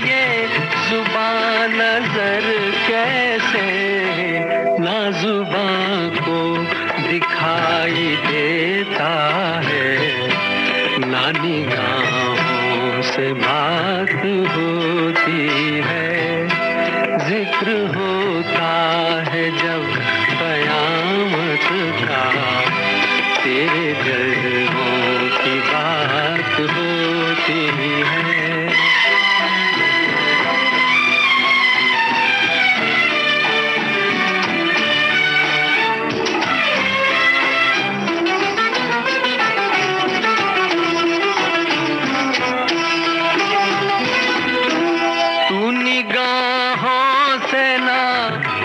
ये जुबां नजर, कैसे ना जुबां को दिखाई देता है, ना निगाहों से बात होती है। जिक्र होता है जब कयामत का, तेरे जलवों की बात होती है।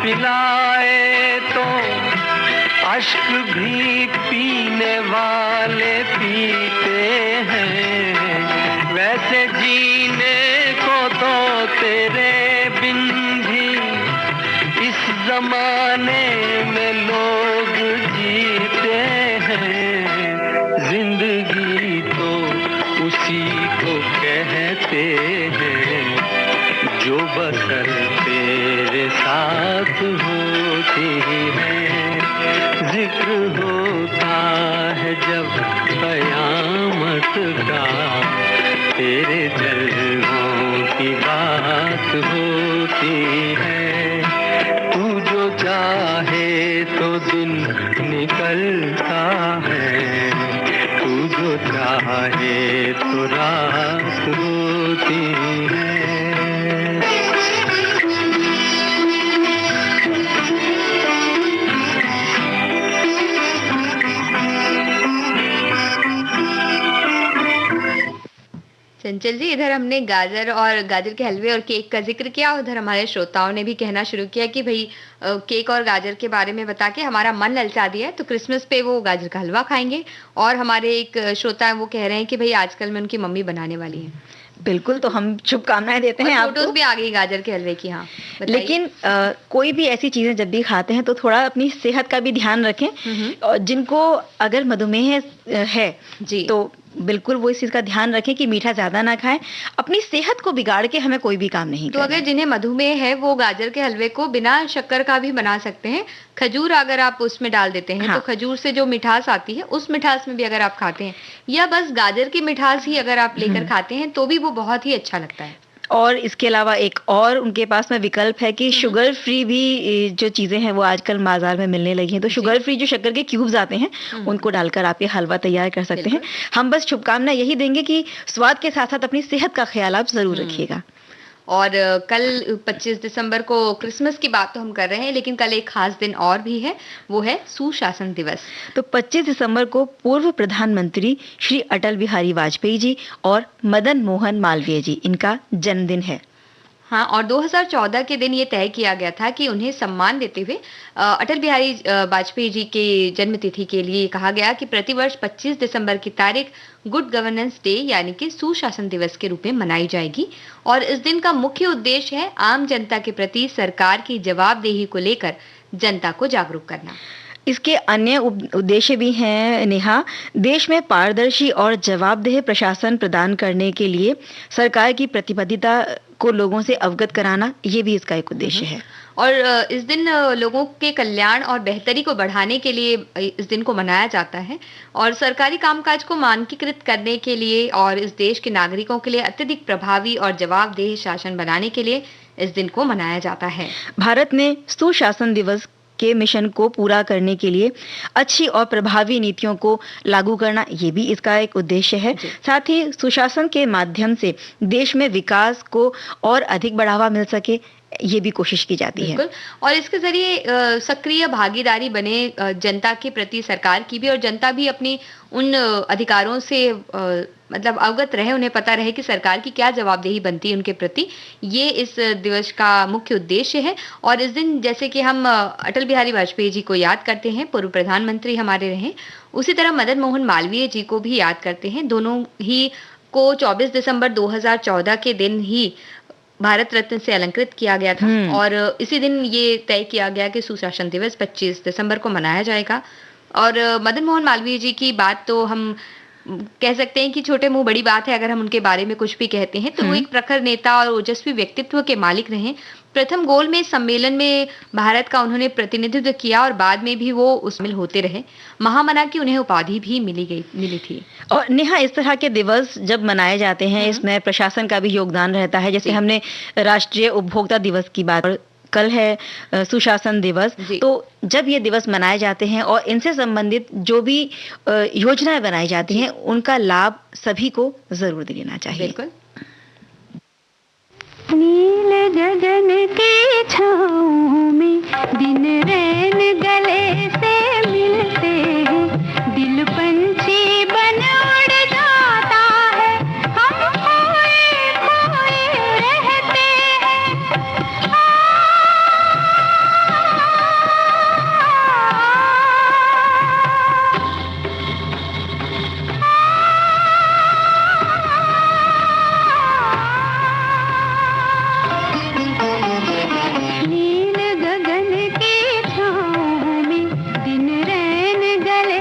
पिलाए तो अश्क भी पीने वाले पीते हैं, वैसे जीने को तो तेरे बिन भी इस जमाने में लोग जीते हैं। जिंदगी तो उसी को कहते हैं जो बसर तेरे साथ होती है। जिक्र होता है जब कयामत का, तेरे जलवों की बात होती है। तू जो चाहे तो दिन निकलता है, तू जो चाहे तो रात होती है। चंचल जी, इधर हमने गाजर और गाजर के हलवे और केक का जिक्र किया, उधर हमारे श्रोताओं ने भी कहना शुरू किया कि भाई केक और गाजर के बारे में बता के हमारा मन ललचा दिया है, तो क्रिसमस पे वो गाजर का हलवा खाएंगे। और हमारे एक श्रोता है, वो कह रहे हैं कि भाई आजकल में उनकी मम्मी बनाने वाली है। बिल्कुल, तो हम शुभकामनाएं देते हैं फोटोज आपको। भी आ गई गाजर के हलवे की। हाँ बताइए। लेकिन कोई भी ऐसी चीजें जब भी खाते हैं तो थोड़ा अपनी सेहत का भी ध्यान रखें। और जिनको अगर मधुमेह है जी तो बिल्कुल वो इस चीज का ध्यान रखें कि मीठा ज्यादा ना खाएं। अपनी सेहत को बिगाड़ के हमें कोई भी काम नहीं तो करना। अगर जिन्हें मधुमेह है वो गाजर के हलवे को बिना शक्कर का भी बना सकते हैं। खजूर अगर आप उसमें डाल देते हैं हाँ। तो खजूर से जो मिठास आती है उस मिठास में भी अगर आप खाते हैं, या बस गाजर की मिठास ही अगर आप लेकर खाते हैं, तो भी वो बहुत ही अच्छा लगता है। और इसके अलावा एक और उनके पास में विकल्प है कि शुगर फ्री भी जो चीजें हैं वो आजकल बाजार में मिलने लगी हैं। तो शुगर फ्री जो शक्कर के क्यूब्स आते हैं उनको डालकर आप ये हलवा तैयार कर सकते हैं। हम बस शुभकामना यही देंगे कि स्वाद के साथ साथ अपनी सेहत का ख्याल आप जरूर रखिएगा। और कल 25 दिसंबर को क्रिसमस की बात तो हम कर रहे हैं, लेकिन कल एक खास दिन और भी है, वो है सुशासन दिवस। तो 25 दिसंबर को पूर्व प्रधानमंत्री श्री अटल बिहारी वाजपेयी जी और मदन मोहन मालवीय जी, इनका जन्मदिन है। हाँ, और 2014 के दिन ये तय किया गया था कि उन्हें सम्मान देते हुए अटल बिहारी वाजपेयी जी के जन्मतिथि के लिए कहा गया कि प्रतिवर्ष 25 दिसंबर की तारीख गुड गवर्नेंस डे यानी कि सुशासन दिवस के रूप में मनाई जाएगी। और इस दिन का मुख्य उद्देश्य है आम जनता के प्रति सरकार की जवाबदेही को लेकर जनता को जागरूक करना। इसके अन्य उद्देश्य भी हैं नेहा। देश में पारदर्शी और जवाबदेह प्रशासन प्रदान करने के लिए सरकार की प्रतिबद्धता को लोगों से अवगत कराना, ये भी इसका एक उद्देश्य है। और इस दिन लोगों के कल्याण और बेहतरी को बढ़ाने के लिए इस दिन को मनाया जाता है। और सरकारी कामकाज को मानकीकृत करने के लिए और इस देश के नागरिकों के लिए अत्यधिक प्रभावी और जवाबदेह शासन बनाने के लिए इस दिन को मनाया जाता है। भारत ने सुशासन दिवस के मिशन को पूरा करने के लिए अच्छी और प्रभावी नीतियों को लागू करना, ये भी इसका एक उद्देश्य है। साथ ही सुशासन के माध्यम से देश में विकास को और अधिक बढ़ावा मिल सके, ये भी कोशिश की जाती है। बिल्कुल। और इसके जरिए सक्रिय भागीदारी बने जनता के प्रति सरकार की भी, और जनता भी अपनी उन अधिकारों से मतलब अवगत रहे, उन्हें पता रहे कि सरकार की क्या जवाबदेही बनती है उनके प्रति। ये इस दिवस का मुख्य उद्देश्य है। और इस दिन जैसे कि हम अटल बिहारी वाजपेयी जी को याद करते हैं, पूर्व प्रधानमंत्री हमारे रहे, उसी तरह मदन मोहन मालवीय जी को भी याद करते हैं। दोनों ही को 24 दिसंबर 2014 के दिन ही भारत रत्न से अलंकृत किया गया था। और इसी दिन ये तय किया गया कि सुशासन दिवस 25 दिसंबर को मनाया जाएगा। और मदन मोहन मालवीय जी की बात तो हम कह सकते हैं कि छोटे मुंह बड़ी बात है अगर हम उनके बारे में कुछ भी कहते हैं। तो वो एक प्रखर नेता और ओजस्वी व्यक्तित्व के मालिक रहे। प्रथम गोलमेज सम्मेलन में भारत का उन्होंने प्रतिनिधित्व किया और बाद में भी वो उसमें होते रहे। महामना की उन्हें उपाधि भी मिली थी। और नेहा, इस तरह के दिवस जब मनाए जाते हैं इसमें प्रशासन का भी योगदान रहता है। जैसे हमने राष्ट्रीय उपभोक्ता दिवस की बात, कल है सुशासन दिवस। तो जब ये दिवस मनाए जाते हैं और इनसे संबंधित जो भी योजनाएं बनाई जाती हैं, उनका लाभ सभी को जरूर लेना चाहिए। बिल्कुल। नील गगन की छाँव में दिन रैन गले से मिलते हैं, दिल पंछी बन उड़ जाता है, हम खोए खोए रहते हैं। नील गगन की छाँव में दिन रैन गले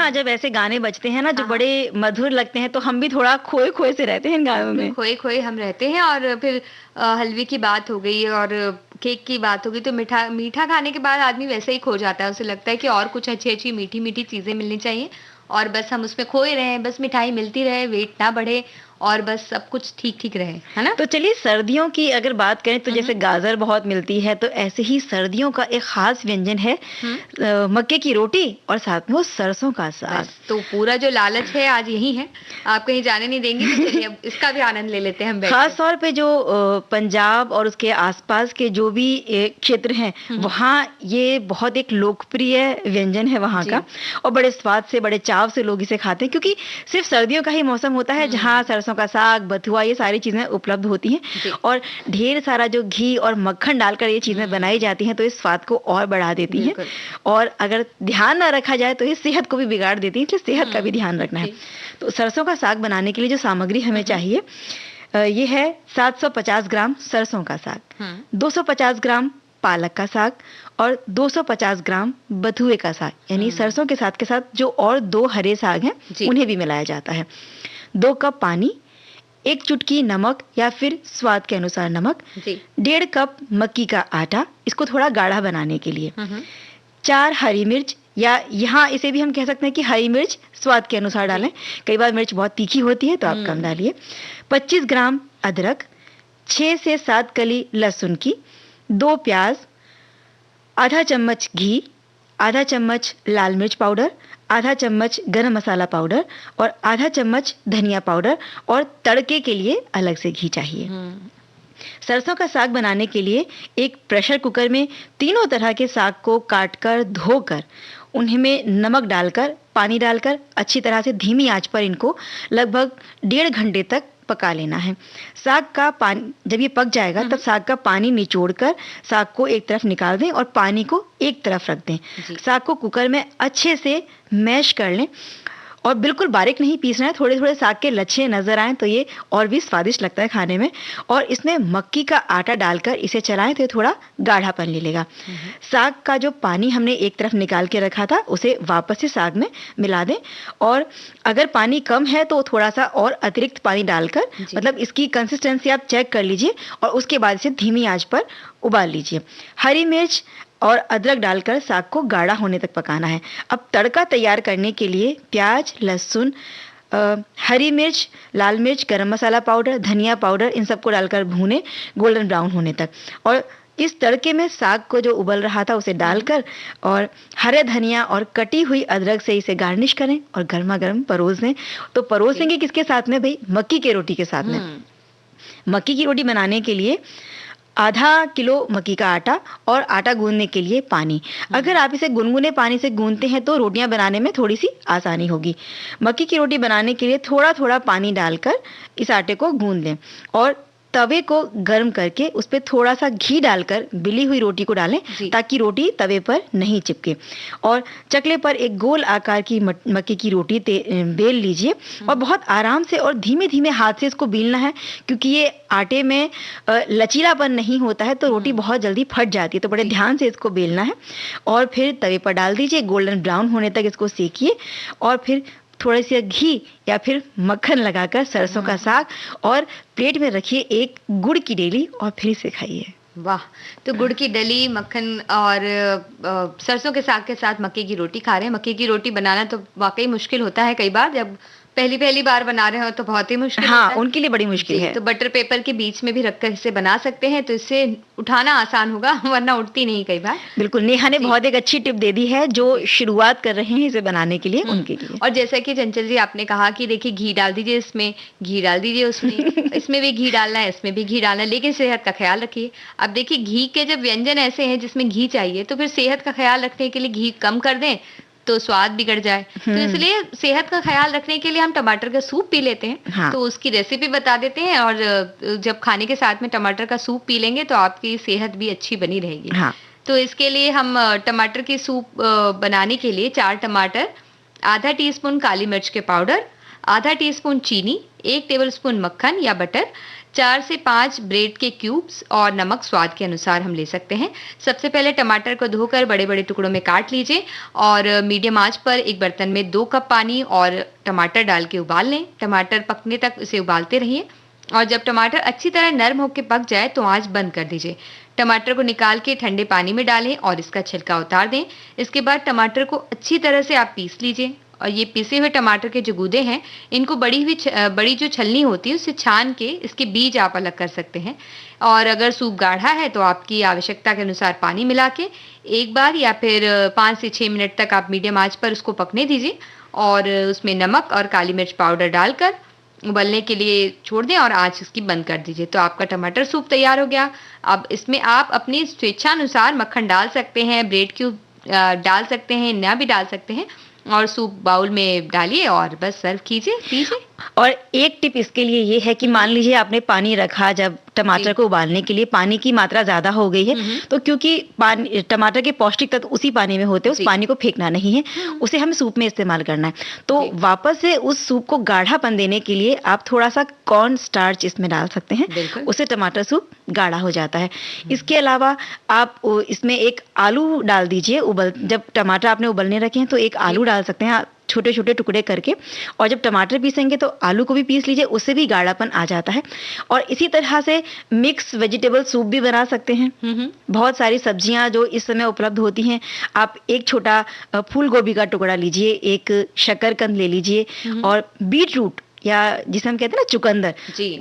नेहा, जब ऐसे गाने बजते हैं ना जो हाँ। बड़े मधुर लगते हैं, तो हम भी थोड़ा खोए खोए से रहते हैं इन गानों में। खोए खोए हम रहते हैं। और फिर हलवे की बात हो गई और केक की बात हो गई, तो मीठा मीठा खाने के बाद आदमी वैसे ही खो जाता है। उसे लगता है कि और कुछ अच्छी अच्छी मीठी मीठी चीजें मिलनी चाहिए, और बस हम उसमें खोए रहें, बस मिठाई मिलती रहे, वेट ना बढ़े, और बस सब कुछ ठीक ठीक रहे, है ना। तो चलिए, सर्दियों की अगर बात करें तो जैसे गाजर बहुत मिलती है, तो ऐसे ही सर्दियों का एक खास व्यंजन है मक्के की रोटी और साथ में वो सरसों का साग। बस, तो पूरा जो लालच है आज यही है, आप कहीं जाने नहीं देंगे, तो चलिए अब इसका भी आनंद ले लेते हैं हम बैठ खास के। तौर पे जो पंजाब और उसके आसपास के जो भी क्षेत्र हैं, वहाँ ये बहुत एक लोकप्रिय व्यंजन है वहाँ जी। का, और बड़े स्वाद से, बड़े चाव से लोग इसे खाते हैं, क्योंकि सिर्फ सर्दियों का ही मौसम होता है जहाँ सरसों का साग, बथुआ, ये सारी चीजें उपलब्ध होती जी। हैं, और ढेर सारा जो घी और मक्खन डालकर ये चीजें बनाई जाती हैं, तो इस स्वाद को और बढ़ा देती हैं, बिल्कुल। और अगर ध्यान ना रखा जाए तो ये सेहत को भी बिगाड़ देती है, इसलिए सेहत का भी ध्यान रखना है। जी। तो सरसों का साग बनाने के लिए जो सामग्री हमें चाहिए, ये है 750 ग्राम सरसों का साग, 250 ग्राम पालक का साग, और 250 ग्राम बथुए का साग, यानी सरसों के साथ जो और 2 हरे साग हैं जी। उन्हें भी मिलाया जाता है। 2 कप पानी, 1 चुटकी नमक या फिर स्वाद के अनुसार नमक, जी। 1.5 कप मक्की का आटा, इसको थोड़ा गाढ़ा बनाने के लिए, 4 हरी मिर्च, या यहाँ इसे भी हम कह सकते हैं कि हरी मिर्च स्वाद के अनुसार डालें, कई बार मिर्च बहुत तीखी होती है तो आप कम डालिए, 25 ग्राम अदरक, 6 से 7 कली लहसुन की, 2 प्याज, आधा चम्मच घी, आधा चम्मच लाल मिर्च पाउडर, आधा चम्मच गरम मसाला पाउडर, और आधा चम्मच धनिया पाउडर, और तड़के के लिए अलग से घी चाहिए। सरसों का साग बनाने के लिए एक प्रेशर कुकर में तीनों तरह के साग को काटकर, धोकर, उनमें नमक डालकर, पानी डालकर अच्छी तरह से धीमी आंच पर इनको लगभग 1.5 घंटे तक पका लेना है। साग का पानी जब ये पक जाएगा, तब साग का पानी निचोड़कर साग को एक तरफ निकाल दें और पानी को एक तरफ रख दें। साग को कुकर में अच्छे से मैश कर लें, और बिल्कुल बारीक नहीं पीसना है, थोड़े थोड़े साग के लच्छे नजर आए तो ये और भी स्वादिष्ट लगता है खाने में। और इसमें मक्की का आटा डालकर इसे चलाएं तो ये थोड़ा गाढ़ापन ले लेगा। साग का जो पानी हमने एक तरफ निकाल के रखा था, उसे वापस से साग में मिला दें, और अगर पानी कम है तो थोड़ा सा और अतिरिक्त पानी डालकर, मतलब इसकी कंसिस्टेंसी आप चेक कर लीजिए, और उसके बाद इसे धीमी आंच पर उबाल लीजिए। हरी मिर्च और अदरक डालकर साग को गाढ़ा होने तक पकाना है। अब तड़का तैयार करने के लिए प्याज, लहसुन, हरी मिर्च, लाल मिर्च, गरम मसाला पाउडर, धनिया पाउडर, इन सबको डालकर भूने गोल्डन ब्राउन होने तक, और इस तड़के में साग को जो उबल रहा था उसे डालकर, और हरे धनिया और कटी हुई अदरक से इसे गार्निश करें और गर्मा गर्म परोस दें। तो परोसेंगे किसके साथ में भाई? मक्की की रोटी के साथ में। मक्की की रोटी बनाने के लिए आधा किलो मक्की का आटा और आटा गूंदने के लिए पानी। अगर आप इसे गुनगुने पानी से गूंदते हैं तो रोटियां बनाने में थोड़ी सी आसानी होगी। मक्की की रोटी बनाने के लिए थोड़ा थोड़ा पानी डालकर इस आटे को गूंद लें, और तवे को गर्म करके उस पर थोड़ा सा घी डालकर बिली हुई रोटी को डालें, ताकि रोटी तवे पर नहीं चिपके। और चकले पर एक गोल आकार की मक्की की रोटी बेल लीजिए, और बहुत आराम से और धीमे धीमे हाथ से इसको बेलना है, क्योंकि ये आटे में लचीलापन नहीं होता है तो रोटी बहुत जल्दी फट जाती है। तो बड़े ध्यान से इसको बेलना है, और फिर तवे पर डाल दीजिए, गोल्डन ब्राउन होने तक इसको सेकिए, और फिर थोड़ी सी घी या फिर मक्खन लगाकर सरसों का साग, और प्लेट में रखिए एक गुड़ की डेली, और फिर इसे खाइए। वाह! तो गुड़ की डली, मक्खन और सरसों के साग के साथ मक्के की रोटी खा रहे हैं। मक्के की रोटी बनाना तो वाकई मुश्किल होता है, कई बार जब पहली बार बना रहे हो तो बहुत ही मुश्किल होता है। उनके लिए बड़ी मुश्किल है। तो बटर पेपर के बीच में भी रखकर इसे बना सकते हैं, तो इससे उठाना आसान होगा, वरना उठती नहीं कई बार। बिल्कुल, नेहा ने बहुत एक अच्छी टिप दे दी है जो शुरुआत कर रहे हैं इसे बनाने के लिए, उनके लिए। और जैसा कि चंचल जी आपने कहा कि देखिए घी डाल दीजिए, इसमें घी डाल दीजिए, उसमें इसमें भी घी डालना है, इसमें भी घी डालना है, लेकिन सेहत का ख्याल रखिए। अब देखिए घी के जब व्यंजन ऐसे हैं जिसमें घी चाहिए, तो फिर सेहत का ख्याल रखने के लिए घी कम कर दें तो स्वाद बिगड़ जाए। तो इसलिए सेहत का ख्याल रखने के लिए हम टमाटर का सूप पी लेते हैं। तो उसकी रेसिपी बता देते हैं, और जब खाने के साथ में टमाटर का सूप पी लेंगे तो आपकी सेहत भी अच्छी बनी रहेगी। तो इसके लिए हम टमाटर की सूप बनाने के लिए 4 टमाटर, आधा टीस्पून काली मिर्च के पाउडर, आधा टीस्पून चीनी, 1 टेबलस्पून मक्खन या बटर, 4 से 5 ब्रेड के क्यूब्स और नमक स्वाद के अनुसार हम ले सकते हैं। सबसे पहले टमाटर को धोकर बड़े-बड़े टुकड़ों में काट लीजिए और मीडियम आंच पर एक बर्तन में 2 कप पानी और टमाटर डाल के उबाल लें। टमाटर पकने तक इसे उबालते रहिए और जब टमाटर अच्छी तरह नरम होकर पक जाए तो आंच बंद कर दीजिए। टमाटर को निकाल के ठंडे पानी में डालें और इसका छिलका उतार दें। इसके बाद टमाटर को अच्छी तरह से आप पीस लीजिए और ये पिसे हुए टमाटर के जो गूदे हैं, इनको बड़ी जो छलनी होती है उससे छान के इसके बीज आप अलग कर सकते हैं। और अगर सूप गाढ़ा है तो आपकी आवश्यकता के अनुसार पानी मिला के एक बार या फिर 5 से 6 मिनट तक आप मीडियम आंच पर उसको पकने दीजिए और उसमें नमक और काली मिर्च पाउडर डालकर उबलने के लिए छोड़ दें और आंच इसकी बंद कर दीजिए। तो आपका टमाटर सूप तैयार हो गया। अब इसमें आप अपनी स्वेच्छानुसार मक्खन डाल सकते हैं, ब्रेड क्यूब डाल सकते हैं, ना भी डाल सकते हैं और सूप बाउल में डालिए और बस सर्व कीजिए, पीजिए। और एक टिप इसके लिए ये है कि मान लीजिए आपने पानी रखा, जब टमाटर को उबालने के लिए पानी की मात्रा ज्यादा हो गई है, तो क्योंकि पानी टमाटर के पौष्टिक तत्व उसी पानी में होते हैं, उस पानी को फेंकना नहीं है, उसे हमें सूप में इस्तेमाल करना है। तो वापस से उस सूप को गाढ़ापन देने के लिए आप थोड़ा सा कॉर्न स्टार्च इसमें डाल सकते हैं, उससे टमाटर सूप गाढ़ा हो जाता है। इसके अलावा आप इसमें एक आलू डाल दीजिए। जब टमाटर आपने उबलने रखे हैं तो एक आलू डाल सकते हैं छोटे छोटे टुकड़े करके, और जब टमाटर पीसेंगे तो आलू को भी पीस लीजिए, उससे भी गाढ़ापन आ जाता है। और इसी तरह से मिक्स वेजिटेबल सूप भी बना सकते हैं। बहुत सारी सब्जियां जो इस समय उपलब्ध होती हैं, आप एक छोटा फूल गोभी का टुकड़ा लीजिए, एक शकरकंद ले लीजिए और बीट रूट या जिसे हम कहते हैं ना चुकंदर,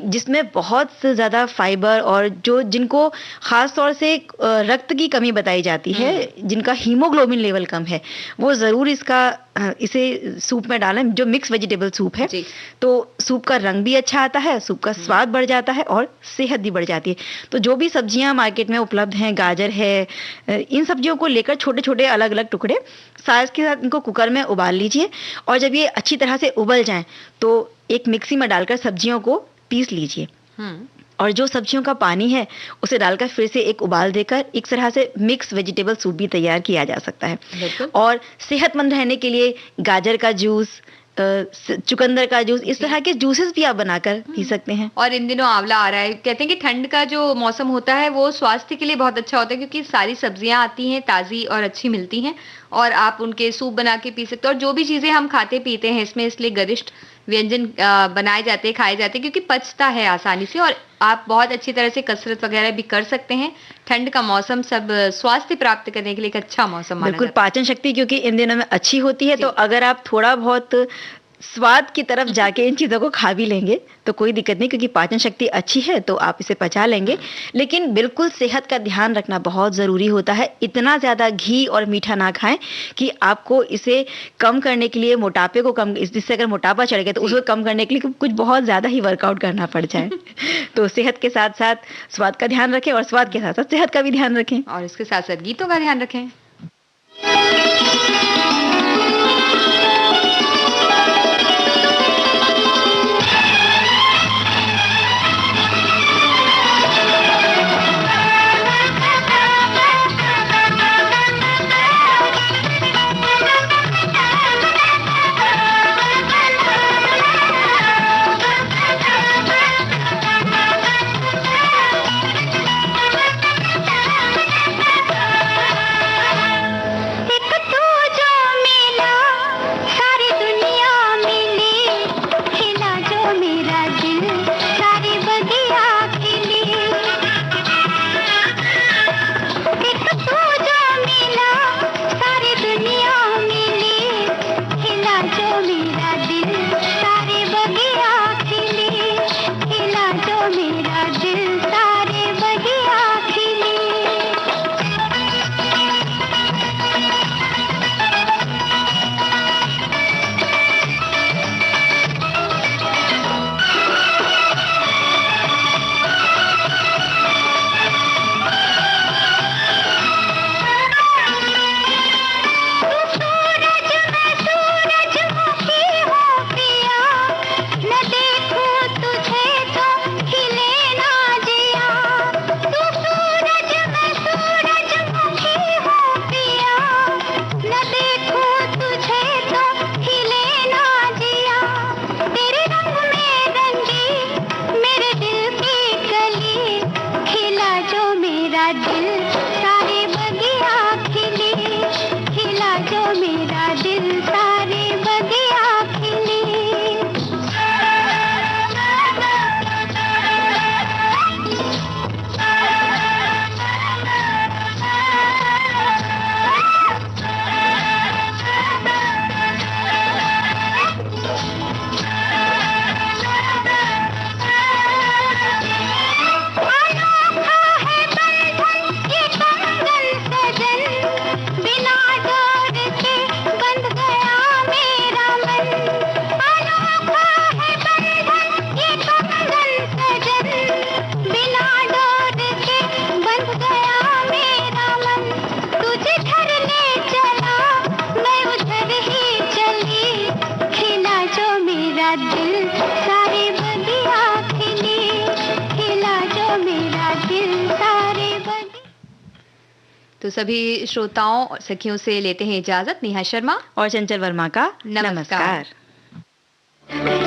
जिसमें बहुत ज्यादा फाइबर और जिनको खास तौर से रक्त की कमी बताई जाती है, जिनका हीमोग्लोबिन लेवल कम है, वो जरूर इसे सूप में डालें, जो मिक्स वेजिटेबल सूप है। तो सूप का रंग भी अच्छा आता है, सूप का स्वाद बढ़ जाता है और सेहत भी बढ़ जाती है। तो जो भी सब्जियां मार्केट में उपलब्ध हैं, गाजर है, इन सब्जियों को लेकर छोटे छोटे अलग अलग टुकड़े साइज के साथ इनको कुकर में उबाल लीजिए और जब ये अच्छी तरह से उबल जाएं तो एक मिक्सी में डालकर सब्जियों को पीस लीजिए और जो सब्जियों का पानी है उसे डालकर फिर से एक उबाल देकर एक तरह से मिक्स वेजिटेबल सूप भी तैयार किया जा सकता है। और सेहतमंद रहने के लिए गाजर का जूस, चुकंदर का जूस, इस तरह के जूसेस भी आप बनाकर पी सकते हैं। और इन दिनों आंवला आ रहा है, कहते हैं कि ठंड का जो मौसम होता है वो स्वास्थ्य के लिए बहुत अच्छा होता है, क्योंकि सारी सब्जियां आती हैं, ताजी और अच्छी मिलती हैं और आप उनके सूप बना के पी सकते हो। और जो भी चीजें हम खाते पीते हैं इसमें इसलिए गरिष्ठ व्यंजन बनाए जाते हैं, खाए जाते हैं, क्योंकि पचता है आसानी से और आप बहुत अच्छी तरह से कसरत वगैरह भी कर सकते हैं। ठंड का मौसम सब स्वास्थ्य प्राप्त करने के लिए एक अच्छा मौसम माना बिल्कुल। जाता है। पाचन शक्ति क्योंकि इन दिनों में अच्छी होती है, तो अगर आप थोड़ा बहुत स्वाद की तरफ जाके इन चीजों को खा भी लेंगे तो कोई दिक्कत नहीं, क्योंकि पाचन शक्ति अच्छी है तो आप इसे पचा लेंगे। लेकिन बिल्कुल सेहत का ध्यान रखना बहुत जरूरी होता है। इतना ज्यादा घी और मीठा ना खाएं कि आपको इसे कम करने के लिए, मोटापे को कम, जिससे अगर मोटापा चढ़ गया तो उसको कम करने के लिए कुछ बहुत ज्यादा ही वर्कआउट करना पड़ जाए। तो सेहत के साथ साथ स्वाद का ध्यान रखें और स्वाद के साथ साथ सेहत का भी ध्यान रखें और इसके साथ साथ गीतों का ध्यान रखें। एक तू जो दिल सारे बगिया खिले, खिला जो मेरा दिल सारे बगिया खिले। बिना डोर के बंध गया मेरा मन, अनोखा है बंधन ये कंगन सजन, बिना डोर के बंध गया मेरा मन। तुझे घर ले चला मैं उधर ही चली, खिला जो मेरा दिल सारे बगिया खिले, खिला जो मेरा दिल सारे बगिया। तो सभी श्रोताओं और सखियों से लेते हैं इजाजत। नेहा शर्मा और चंचल वर्मा का नमस्कार। नमस्कार।